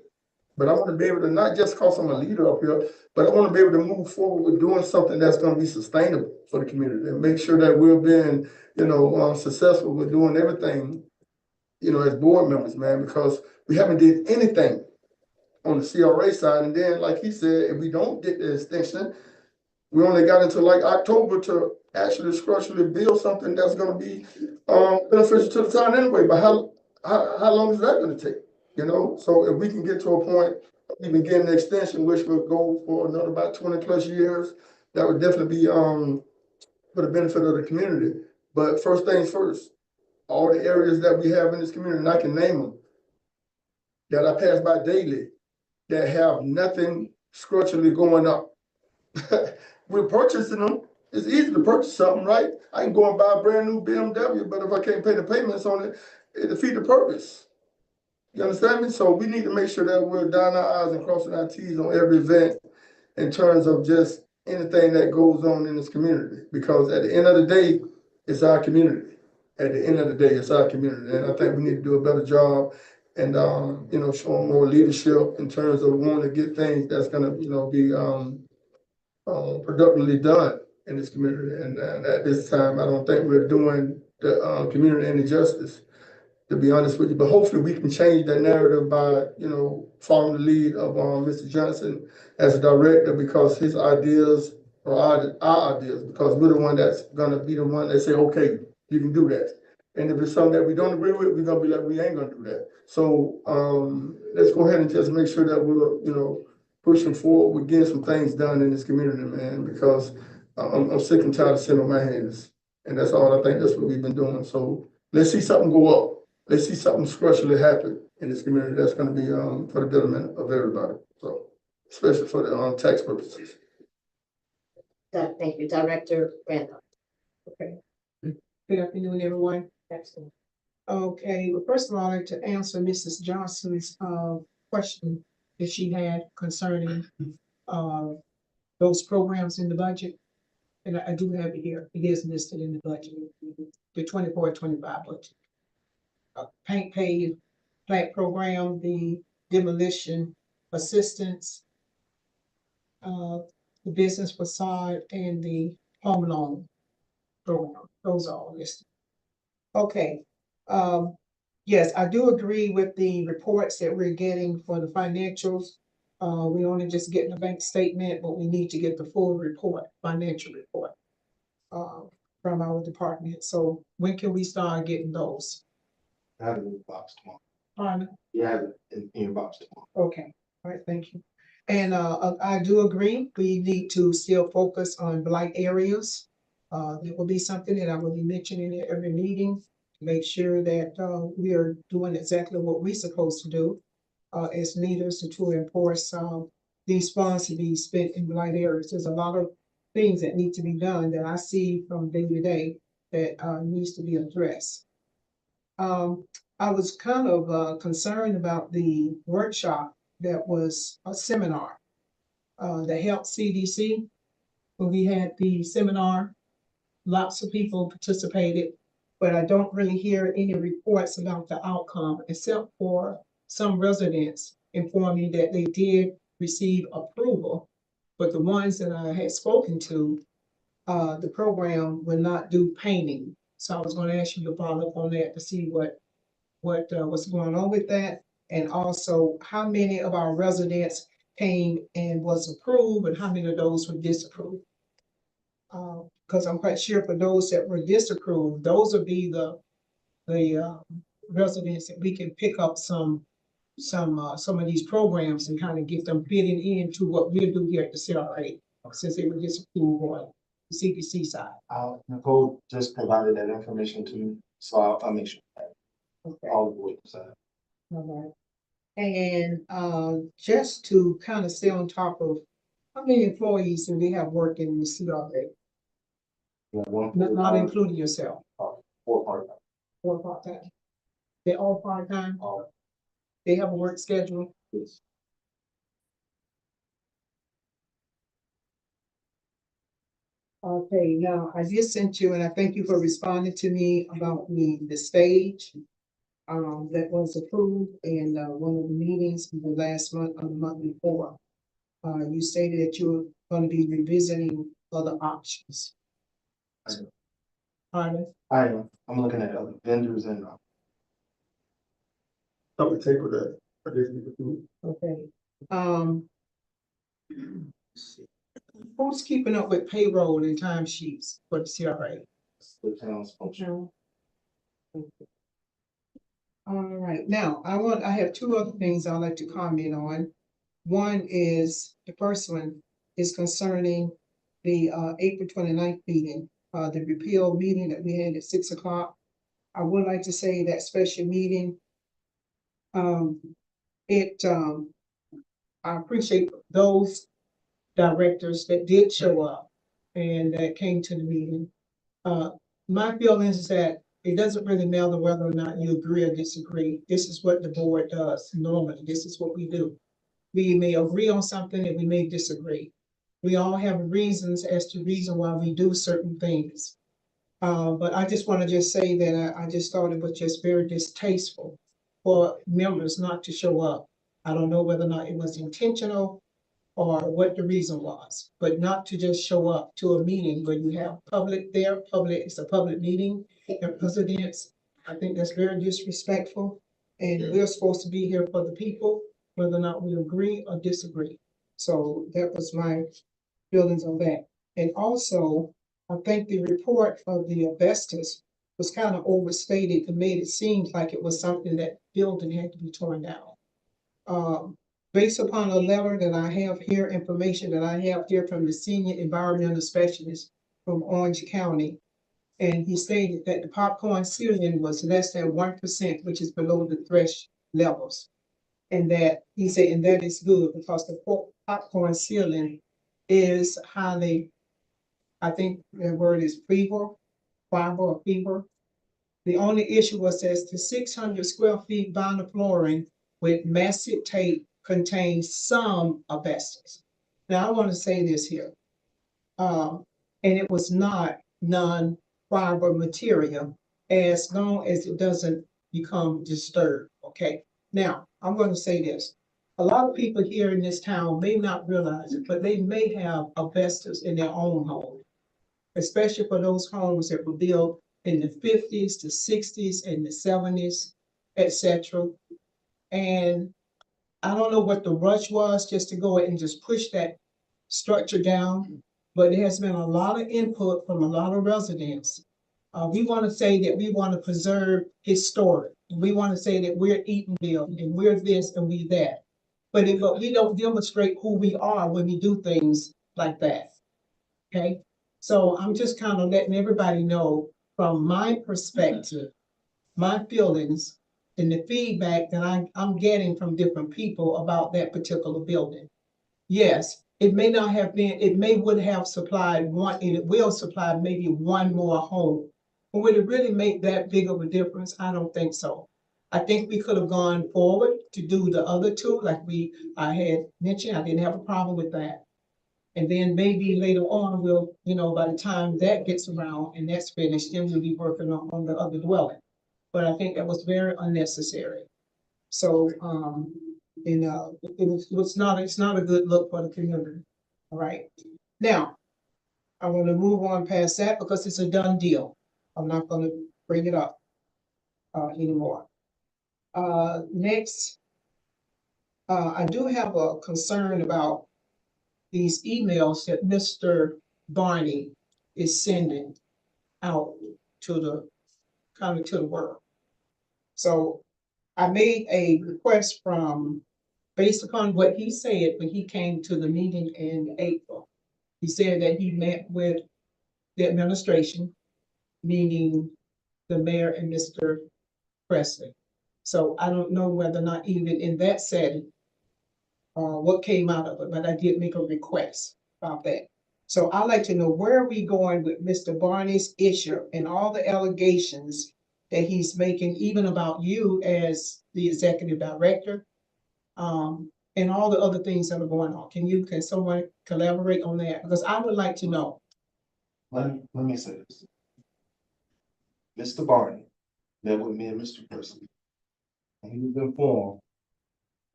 S7: But I want to be able to, not just cause I'm a leader up here, but I want to be able to move forward with doing something that's going to be sustainable for the community and make sure that we're being, you know, successful with doing everything, you know, as board members, man, because we haven't did anything on the CRA side. And then, like he said, if we don't get the extension, we only got until like October to actually structurally build something that's going to be beneficial to the town anyway. But how long is that going to take? You know, so if we can get to a point of even getting an extension, which will go for another about 20 plus years, that would definitely be for the benefit of the community. But first things first, all the areas that we have in this community, and I can name them, that I pass by daily, that have nothing structurally going up. We're purchasing them. It's easy to purchase something, right? I can go and buy a brand new BMW, but if I can't pay the payments on it, it defeats the purpose. You understand me? So we need to make sure that we're dotting our I's and crossing our T's on every event in terms of just anything that goes on in this community. Because at the end of the day, it's our community. At the end of the day, it's our community. And I think we need to do a better job and, you know, showing more leadership in terms of wanting to get things that's going to, you know, be productively done in this community. And at this time, I don't think we're doing the community any justice, to be honest with you. But hopefully we can change that narrative by, you know, following the lead of Mr. Johnson as a director, because his ideas are our ideas, because we're the one that's gonna be the one that say, okay, you can do that. And if it's something that we don't agree with, we're gonna be like, we ain't gonna do that. So let's go ahead and just make sure that we're, you know, pushing forward with getting some things done in this community, man, because I'm sick and tired of sitting on my hands. And that's all I think that's what we've been doing. So let's see something go up. Let's see something structurally happen in this community that's going to be for the betterment of everybody. So, especially for the tax purposes.
S1: Thank you, Director Randolph.
S5: Okay. Good afternoon, everyone. Okay, well, first of all, I'd like to answer Mrs. Johnson's question that she had concerning those programs in the budget. And I do have it here. It is listed in the budget, the 24-25 budget. Paint pave, plat program, the demolition assistance, the business facade, and the home loan program. Those are all listed. Okay, yes, I do agree with the reports that we're getting for the financials. We only just getting a bank statement, but we need to get the full report, financial report, from our department. So when can we start getting those?
S2: I have it in the box tomorrow.
S5: Pardon?
S2: You have it in your box tomorrow.
S5: Okay, all right, thank you. And I do agree, we need to still focus on blight areas. That will be something that I will be mentioning at every meeting, to make sure that we are doing exactly what we're supposed to do as leaders to enforce these funds to be spent in blight areas. There's a lot of things that need to be done that I see from day to day that needs to be addressed. I was kind of concerned about the workshop that was a seminar, the Health CDC. When we had the seminar, lots of people participated, but I don't really hear any reports about the outcome, except for some residents informing me that they did receive approval. But the ones that I had spoken to, the program will not do painting. So I was going to ask you to follow up on that to see what's going on with that, and also how many of our residents came and was approved, and how many of those were disapproved. Because I'm quite sure for those that were disapproved, those would be the residents that we can pick up some of these programs and kind of get them fitting into what we do here at the CRA, since they were disapproved on the CDC side.
S2: Nicole just provided that information to me, so I'll make sure that
S5: Okay.
S2: all of the side.
S5: All right. And just to kind of stay on top of how many employees do we have working in the CRA? Not including yourself.
S2: 4 part-time.
S5: 4 part-time. They're all part-time?
S2: All.
S5: They have a work schedule?
S2: Yes.
S5: Okay, now I just sent you, and I thank you for responding to me about the stage that was approved in one of the meetings in the last month or the month before. You stated that you were going to be revisiting other options. Pardon?
S2: I am. I'm looking at other vendors and
S7: I would take with that. I guess we could do.
S5: Okay. Who's keeping up with payroll and timesheets for the CRA?
S2: the town's function.
S5: All right, now I have 2 other things I'd like to comment on. One is, the first one is concerning the April 29th meeting, the repeal meeting that we had at 6 o'clock. I would like to say that special meeting, I appreciate those directors that did show up and that came to the meeting. My feeling is that it doesn't really matter whether or not you agree or disagree. This is what the board does normally. This is what we do. We may agree on something and we may disagree. We all have reasons as to reason why we do certain things. But I just want to just say that I just thought it was just very distasteful for members not to show up. I don't know whether or not it was intentional or what the reason was, but not to just show up to a meeting where you have public there, it's a public meeting, and presidents. I think that's very disrespectful, and we're supposed to be here for the people, whether or not we agree or disagree. So that was my feelings on that. And also, I think the report of the asbestos was kind of overstated and made it seem like it was something that building had to be torn down. Based upon a letter that I have here, information that I have here from the senior environmental specialist from Orange County. And he stated that the popcorn ceiling was less than 1%, which is below the threshold levels. And that he said, and that is good because the popcorn ceiling is highly, I think the word is feeble, fiber or fiber. The only issue was that the 600 square feet vinyl flooring with mastic tape contains some asbestos. Now, I want to say this here. And it was not non-fiber material as long as it doesn't become disturbed, okay? Now, I'm going to say this. A lot of people here in this town may not realize it, but they may have asbestos in their own home, especially for those homes that were built in the 50s, the 60s, and the 70s, etc. And I don't know what the rush was just to go ahead and just push that structure down, but there has been a lot of input from a lot of residents. We want to say that we want to preserve historic. We want to say that we're Eatonville and we're this and we that. But we don't demonstrate who we are when we do things like that. Okay? So I'm just kind of letting everybody know from my perspective, my feelings, and the feedback that I'm getting from different people about that particular building. Yes, it may not have been, it would have supplied one, and it will supply maybe one more home. But would it really make that big of a difference? I don't think so. I think we could have gone forward to do the other two, like I had mentioned. I didn't have a problem with that. And then maybe later on, we'll, by the time that gets around and that's finished, then we'll be working on the other dwelling. But I think that was very unnecessary. So, it's not a good look for the community. All right. Now, I want to move on past that because it's a done deal. I'm not going to bring it up anymore. Next, I do have a concern about these emails that Mr. Barney is sending out to the world. So I made a request based upon what he said when he came to the meeting in April. He said that he met with the administration, meaning the mayor and Mr. Presley. So I don't know whether or not even in that setting, what came out of it, but I did make a request about that. So I'd like to know where are we going with Mr. Barney's issue and all the allegations that he's making, even about you as the executive director, and all the other things that are going on. Can someone collaborate on that? Because I would like to know.
S2: Let me say this. Mr. Barney met with me and Mr. Percy, and he was informed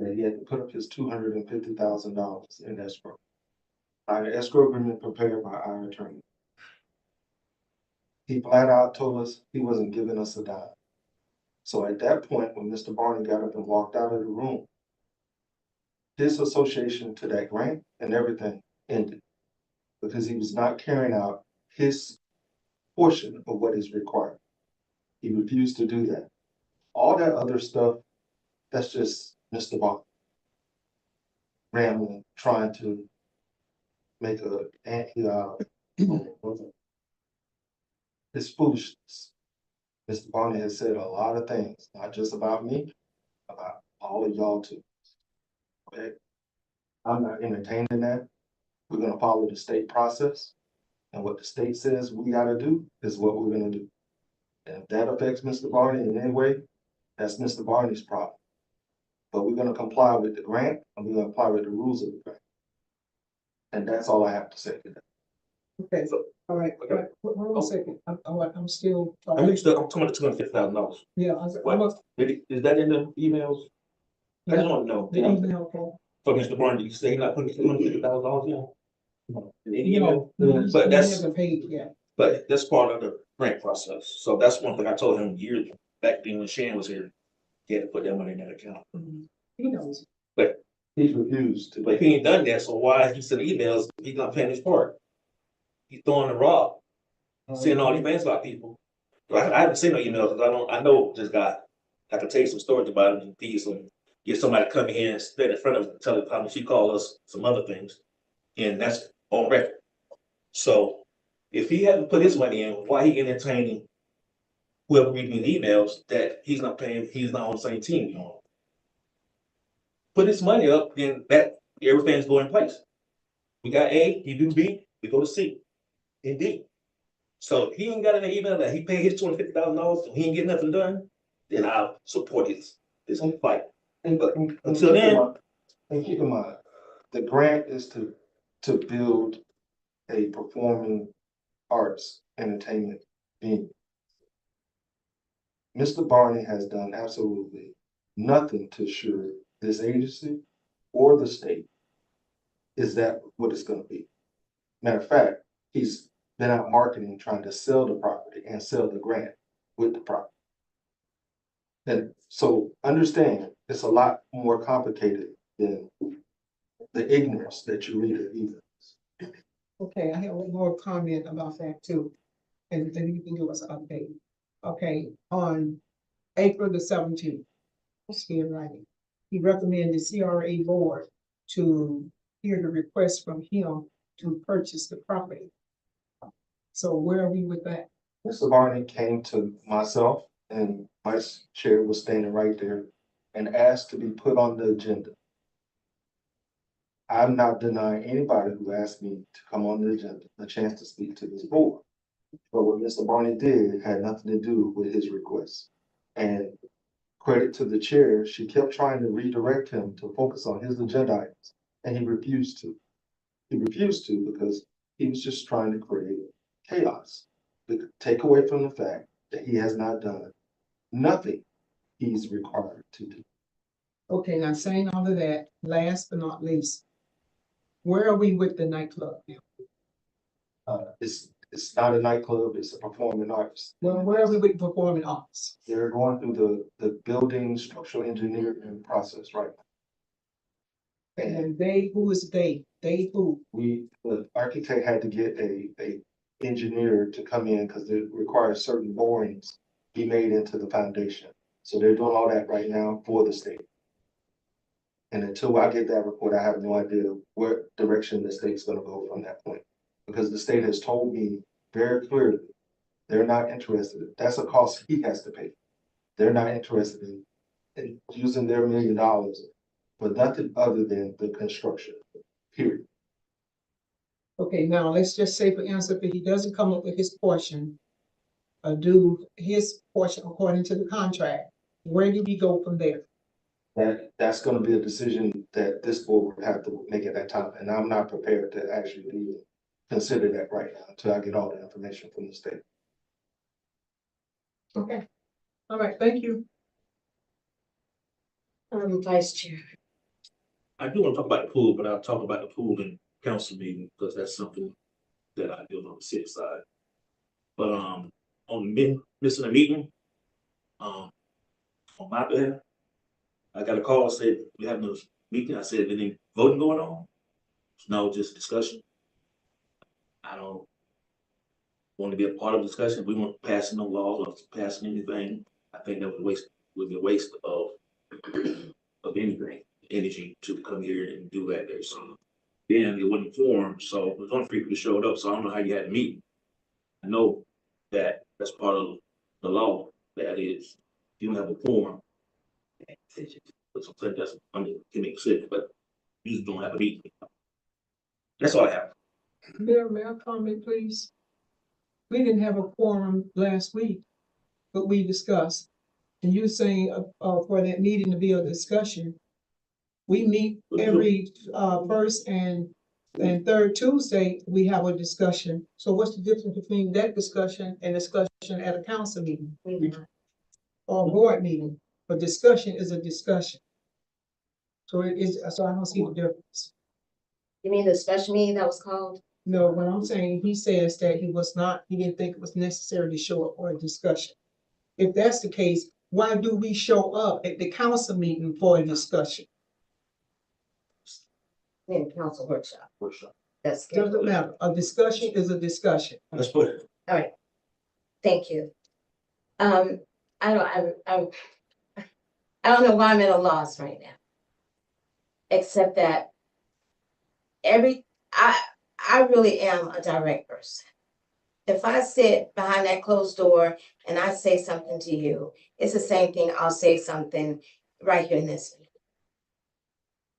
S2: that he had to put up his $250,000 in escrow. Our escrow agreement prepared by our attorney. He flat out told us he wasn't giving us a dime. So at that point, when Mr. Barney got up and walked out of the room, his association to that grant and everything ended because he was not carrying out his portion of what is required. He refused to do that. All that other stuff, that's just Mr. Barney rambling, trying to make it's foolishness. Mr. Barney has said a lot of things, not just about me, about all of y'all too. Okay? I'm not entertaining that. We're gonna follow the state process. And what the state says we gotta do is what we're gonna do. And if that affects Mr. Barney in any way, that's Mr. Barney's problem. But we're gonna comply with the grant and we're gonna comply with the rules of the grant. And that's all I have to say today.
S5: Okay, all right. Hold on a second. I'm still.
S8: I'm talking about $250,000.
S5: Yeah.
S8: Is that in the emails? I just want to know.
S5: The email call.
S8: For Mr. Barney, you say you're not putting $250,000 in? In any
S5: No,
S8: email? But
S5: he hasn't paid yet.
S8: But that's part of the grant process. So that's one thing I told him years back then when Shan was here. He had to put that money in that account.
S5: He knows.
S8: But
S2: He's refused to.
S8: he ain't done that, so why he sent emails, he's not paying his part. He's throwing the rock, seeing all these things about people. I haven't seen no emails because I know this guy. I can tell you some stories about him and these and get somebody to come in here and stand in front of him and tell him how much he called us some other things. And that's on record. So if he hadn't put his money in, why he entertaining whoever reading the emails that he's not paying, he's not on the same team anymore? Put his money up, then that everything's going in place. We got A, he do B, we go to C and D. So if he ain't got an email that he paid his $250,000 and he ain't get nothing done, then I'll support his fight. But until then,
S2: and keep in mind, the grant is to build a performing arts entertainment venue. Mr. Barney has done absolutely nothing to assure this agency or the state is that what it's gonna be. Matter of fact, he's been out marketing, trying to sell the property and sell the grant with the property. And so understand, it's a lot more complicated than the ignorance that you read of either.
S5: Okay, I have one more comment about that too, and then you can give us an update. Okay, on April the 17th, scared writing, he recommended the CRA board to hear the request from him to purchase the property. So where are we with that?
S2: Mr. Barney came to myself and Vice Chair was standing right there and asked to be put on the agenda. I'm not denying anybody who asked me to come on the agenda a chance to speak to this board. But what Mr. Barney did had nothing to do with his request. And credit to the chair, she kept trying to redirect him to focus on his agenda items, and he refused to. He refused to because he was just trying to create chaos. To take away from the fact that he has not done nothing he's required to do.
S5: Okay, now saying all of that, last but not least, where are we with the nightclub now?
S2: It's not a nightclub, it's a performing arts.
S5: Well, where are we with performing arts?
S2: They're going through the building structural engineering process right now.
S5: And they, who is they? They who?
S2: The architect had to get a engineer to come in because it requires certain borings be made into the foundation. So they're doing all that right now for the state. And until I get that report, I have no idea what direction the state's gonna go from that point. Because the state has told me very clearly, they're not interested. That's a cost he has to pay. They're not interested in using their $1 million for nothing other than the construction, period.
S5: Okay, now let's just say for instance, if he doesn't come up with his portion, do his portion according to the contract, where do we go from there?
S2: That's gonna be a decision that this board would have to make at that time, and I'm not prepared to actually consider that right now until I get all the information from the state.
S5: Okay, all right, thank you.
S1: Vice Chair.
S8: I do want to talk about the pool, but I'll talk about the pool in council meeting because that's something that I deal on the city side. But on missing a meeting, on my behalf, I got a call, said we have no meeting. I said, any voting going on? No, just discussion. I don't want to be a part of the discussion. We weren't passing no laws or passing anything. I think that would be a waste of anything, energy to come here and do that there. So then it wasn't formed, so it was only 3 people showed up. So I don't know how you had a meeting. I know that that's part of the law. That is, you don't have a quorum. But something that's can make sense, but you just don't have a meeting. That's all I have.
S5: Mayor, may I comment, please? We didn't have a quorum last week, but we discussed. And you're saying for that meeting to be a discussion. We meet every first and third Tuesday, we have a discussion. So what's the difference between that discussion and discussion at a council meeting? Or board meeting? A discussion is a discussion. So it is, so I don't see the difference.
S1: You mean the special meeting that was called?
S5: No, what I'm saying, he says that he didn't think it was necessary to show up for a discussion. If that's the case, why do we show up at the council meeting for a discussion?
S1: In council workshop. That's
S5: Doesn't
S1: good.
S5: matter. A discussion is a discussion.
S8: Let's put it.
S1: All right. Thank you. I don't know why I'm at a loss right now. Except that I really am a direct person. If I sit behind that closed door and I say something to you, it's the same thing. I'll say something right here in this meeting.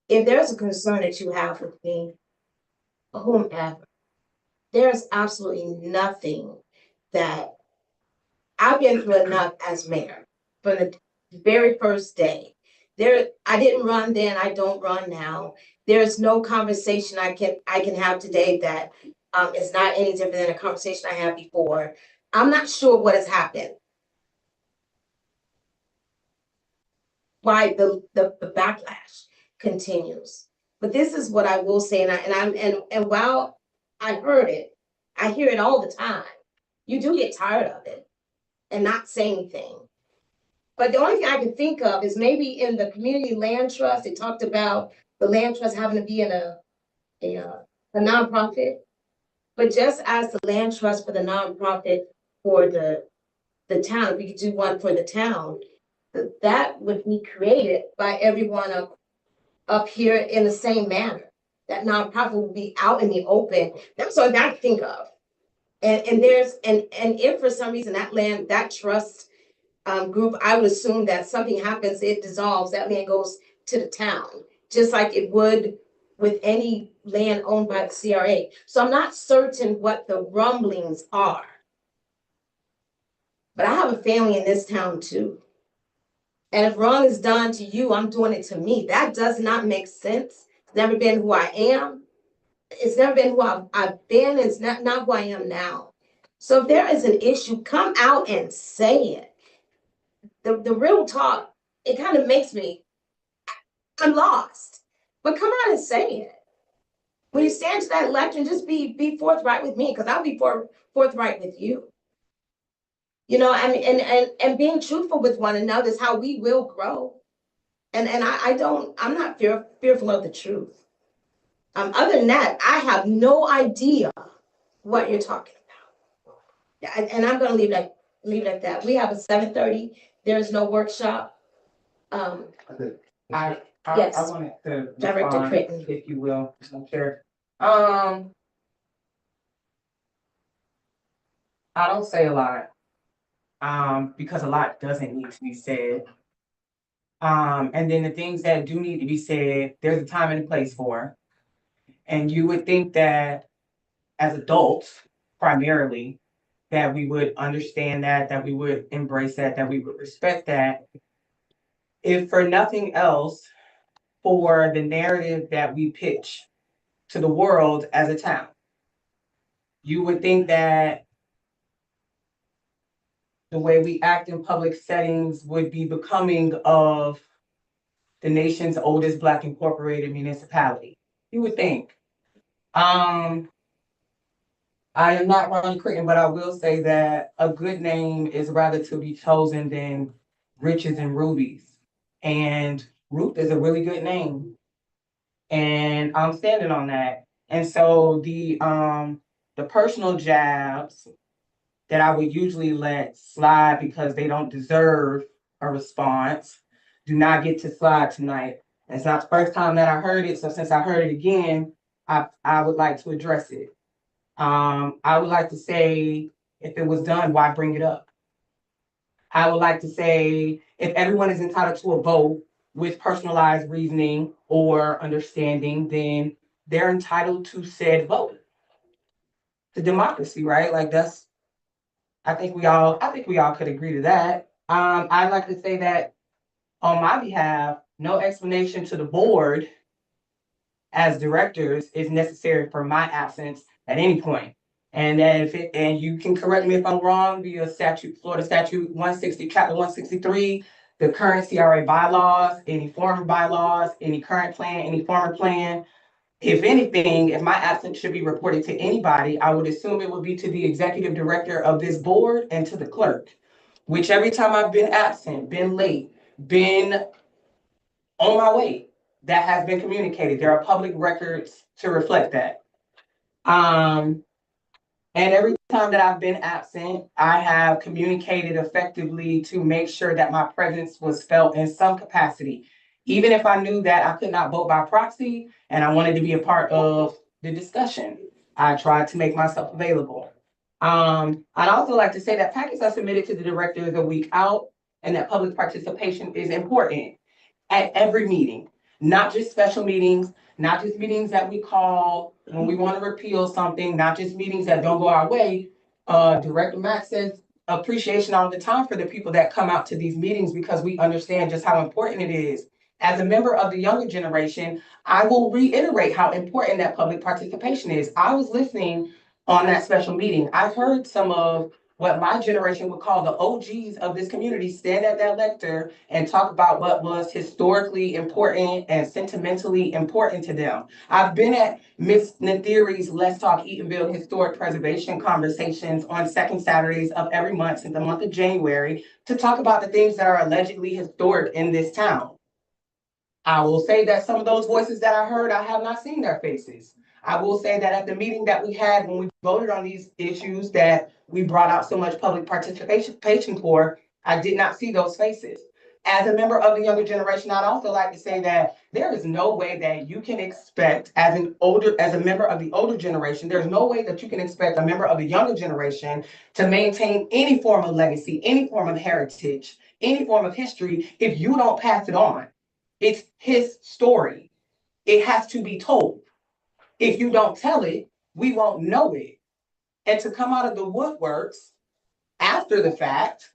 S1: If there's a concern that you have with me, whomever, there's absolutely nothing that I've been through enough as mayor from the very first day. I didn't run then, I don't run now. There's no conversation I can have today that is not any different than a conversation I had before. I'm not sure what has happened. Why the backlash continues. But this is what I will say, and while I heard it, I hear it all the time. You do get tired of it and not say anything. But the only thing I can think of is maybe in the community land trust, it talked about the land trust having to be in a nonprofit. But just as the land trust for the nonprofit for the town, if we could do one for the town, that would be created by everyone up here in the same manner. That nonprofit would be out in the open. That's what I think of. And if for some reason that trust group, I would assume that something happens, it dissolves, that land goes to the town, just like it would with any land owned by the CRA. So I'm not certain what the rumblings are. But I have a family in this town too. And if wrong is done to you, I'm doing it to me. That does not make sense. It's never been who I am. It's never been who I've been. It's not who I am now. So if there is an issue, come out and say it. The real talk, it kind of makes me, I'm lost. But come out and say it. When you stand to that election, just be forthright with me, because I'll be forthright with you. You know, and being truthful with one another is how we will grow. And I'm not fearful of the truth. Other than that, I have no idea what you're talking about. And I'm going to leave it at that. We have a 7:30. There is no workshop.
S6: I
S1: Yes.
S6: wanted to
S1: Director
S6: respond,
S1: Critton.
S6: if you will, Madam Chair. I don't say a lot, because a lot doesn't need to be said. And then the things that do need to be said, there's a time and a place for. And you would think that as adults, primarily, that we would understand that we would embrace that we would respect that. If for nothing else, for the narrative that we pitch to the world as a town. You would think that the way we act in public settings would be becoming of the nation's oldest Black incorporated municipality. You would think. I am not Ronnie Critton, but I will say that a good name is rather to be chosen than riches and rubies. And Ruth is a really good name. And I'm standing on that. And so the personal jabs that I would usually let slide because they don't deserve a response do not get to slide tonight. And it's not the first time that I heard it. So since I heard it again, I would like to address it. I would like to say, if it was done, why bring it up? I would like to say, if everyone is entitled to a vote with personalized reasoning or understanding, then they're entitled to said vote. The democracy, right? Like I think we all could agree to that. I'd like to say that on my behalf, no explanation to the board as directors is necessary for my absence at any point. And then and you can correct me if I'm wrong via Florida statute 160, chapter 163, the current CRA bylaws, any former bylaws, any current plan, any former plan. If anything, if my absence should be reported to anybody, I would assume it would be to the executive director of this board and to the clerk, which every time I've been absent, been late, been on my way, that has been communicated. There are public records to reflect that. And every time that I've been absent, I have communicated effectively to make sure that my presence was felt in some capacity. Even if I knew that I could not vote by proxy and I wanted to be a part of the discussion, I tried to make myself available. I'd also like to say that packets are submitted to the director a week out and that public participation is important at every meeting, not just special meetings, not just meetings that we call when we want to repeal something, not just meetings that don't go our way. Director Matt says appreciation all the time for the people that come out to these meetings because we understand just how important it is. As a member of the younger generation, I will reiterate how important that public participation is. I was listening on that special meeting. I heard some of what my generation would call the OGs of this community stand at that lectern and talk about what was historically important and sentimentally important to them. I've been at Ms. Nathiri's Let's Talk Eatonville Historic Preservation conversations on second Saturdays of every month since the month of January to talk about the things that are allegedly historic in this town. I will say that some of those voices that I heard, I have not seen their faces. I will say that at the meeting that we had when we voted on these issues that we brought out so much public participation for, I did not see those faces. As a member of the younger generation, I'd also like to say that there is no way that you can expect as a member of the older generation, there's no way that you can expect a member of the younger generation to maintain any form of legacy, any form of heritage, any form of history if you don't pass it on. It's his story. It has to be told. If you don't tell it, we won't know it. And to come out of the woodworks after the fact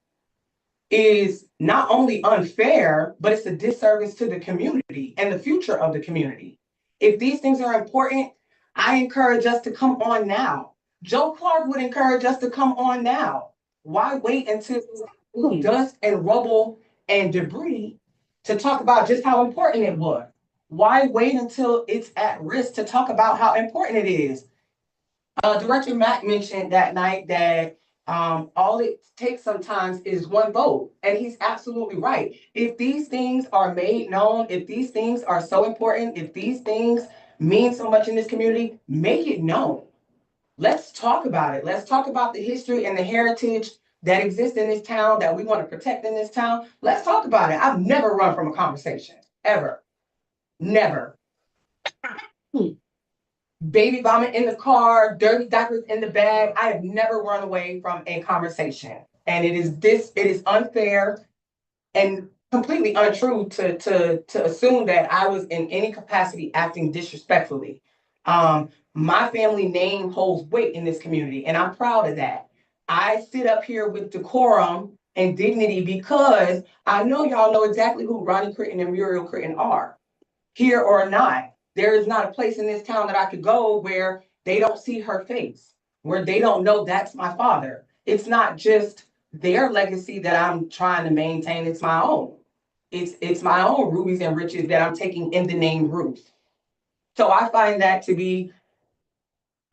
S6: is not only unfair, but it's a disservice to the community and the future of the community. If these things are important, I encourage us to come on now. Joe Clark would encourage us to come on now. Why wait until dust and rubble and debris to talk about just how important it was? Why wait until it's at risk to talk about how important it is? Director Mack mentioned that night that all it takes sometimes is one vote. And he's absolutely right. If these things are made known, if these things are so important, if these things mean so much in this community, make it known. Let's talk about it. Let's talk about the history and the heritage that exists in this town that we want to protect in this town. Let's talk about it. I've never run from a conversation, ever. Never. Baby vomit in the car, dirty diapers in the bag. I have never run away from a conversation. And it is unfair and completely untrue to assume that I was in any capacity acting disrespectfully. My family name holds weight in this community, and I'm proud of that. I sit up here with decorum and dignity because I know y'all know exactly who Ronnie Critton and Muriel Critton are, here or not. There is not a place in this town that I could go where they don't see her face, where they don't know that's my father. It's not just their legacy that I'm trying to maintain, it's my own. It's my own rubies and riches that I'm taking in the name Ruth. So I find that to be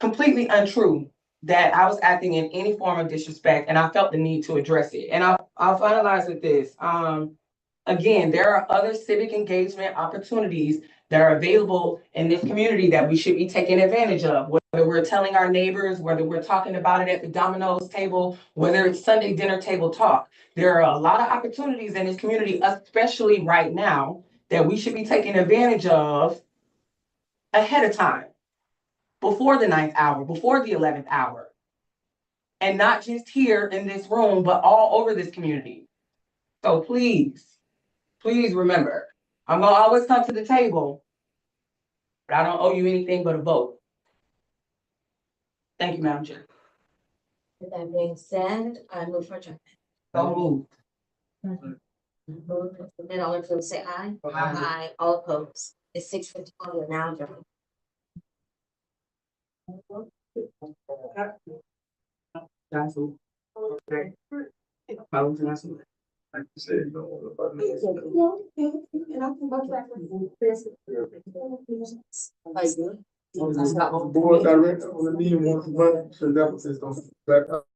S6: completely untrue that I was acting in any form of disrespect, and I felt the need to address it. And I'll finalize with this. Again, there are other civic engagement opportunities that are available in this community that we should be taking advantage of, whether we're telling our neighbors, whether we're talking about it at the Domino's table, whether it's Sunday dinner table talk. There are a lot of opportunities in this community, especially right now, that we should be taking advantage of ahead of time, before the 9th hour, before the 11th hour, and not just here in this room, but all over this community. So please remember, I'm gonna always come to the table, but I don't owe you anything but a vote. Thank you, Madam Chair.
S1: With that being said, I move for adjournment.
S6: So moved.
S1: Move, then all in favor say aye. Aye. All opposed. It's 6:51. We're now adjourned.
S6: Johnson. Okay. Paul Johnson.
S7: Like you said, you don't want to. Board director on the meeting, one, so that was just on back up.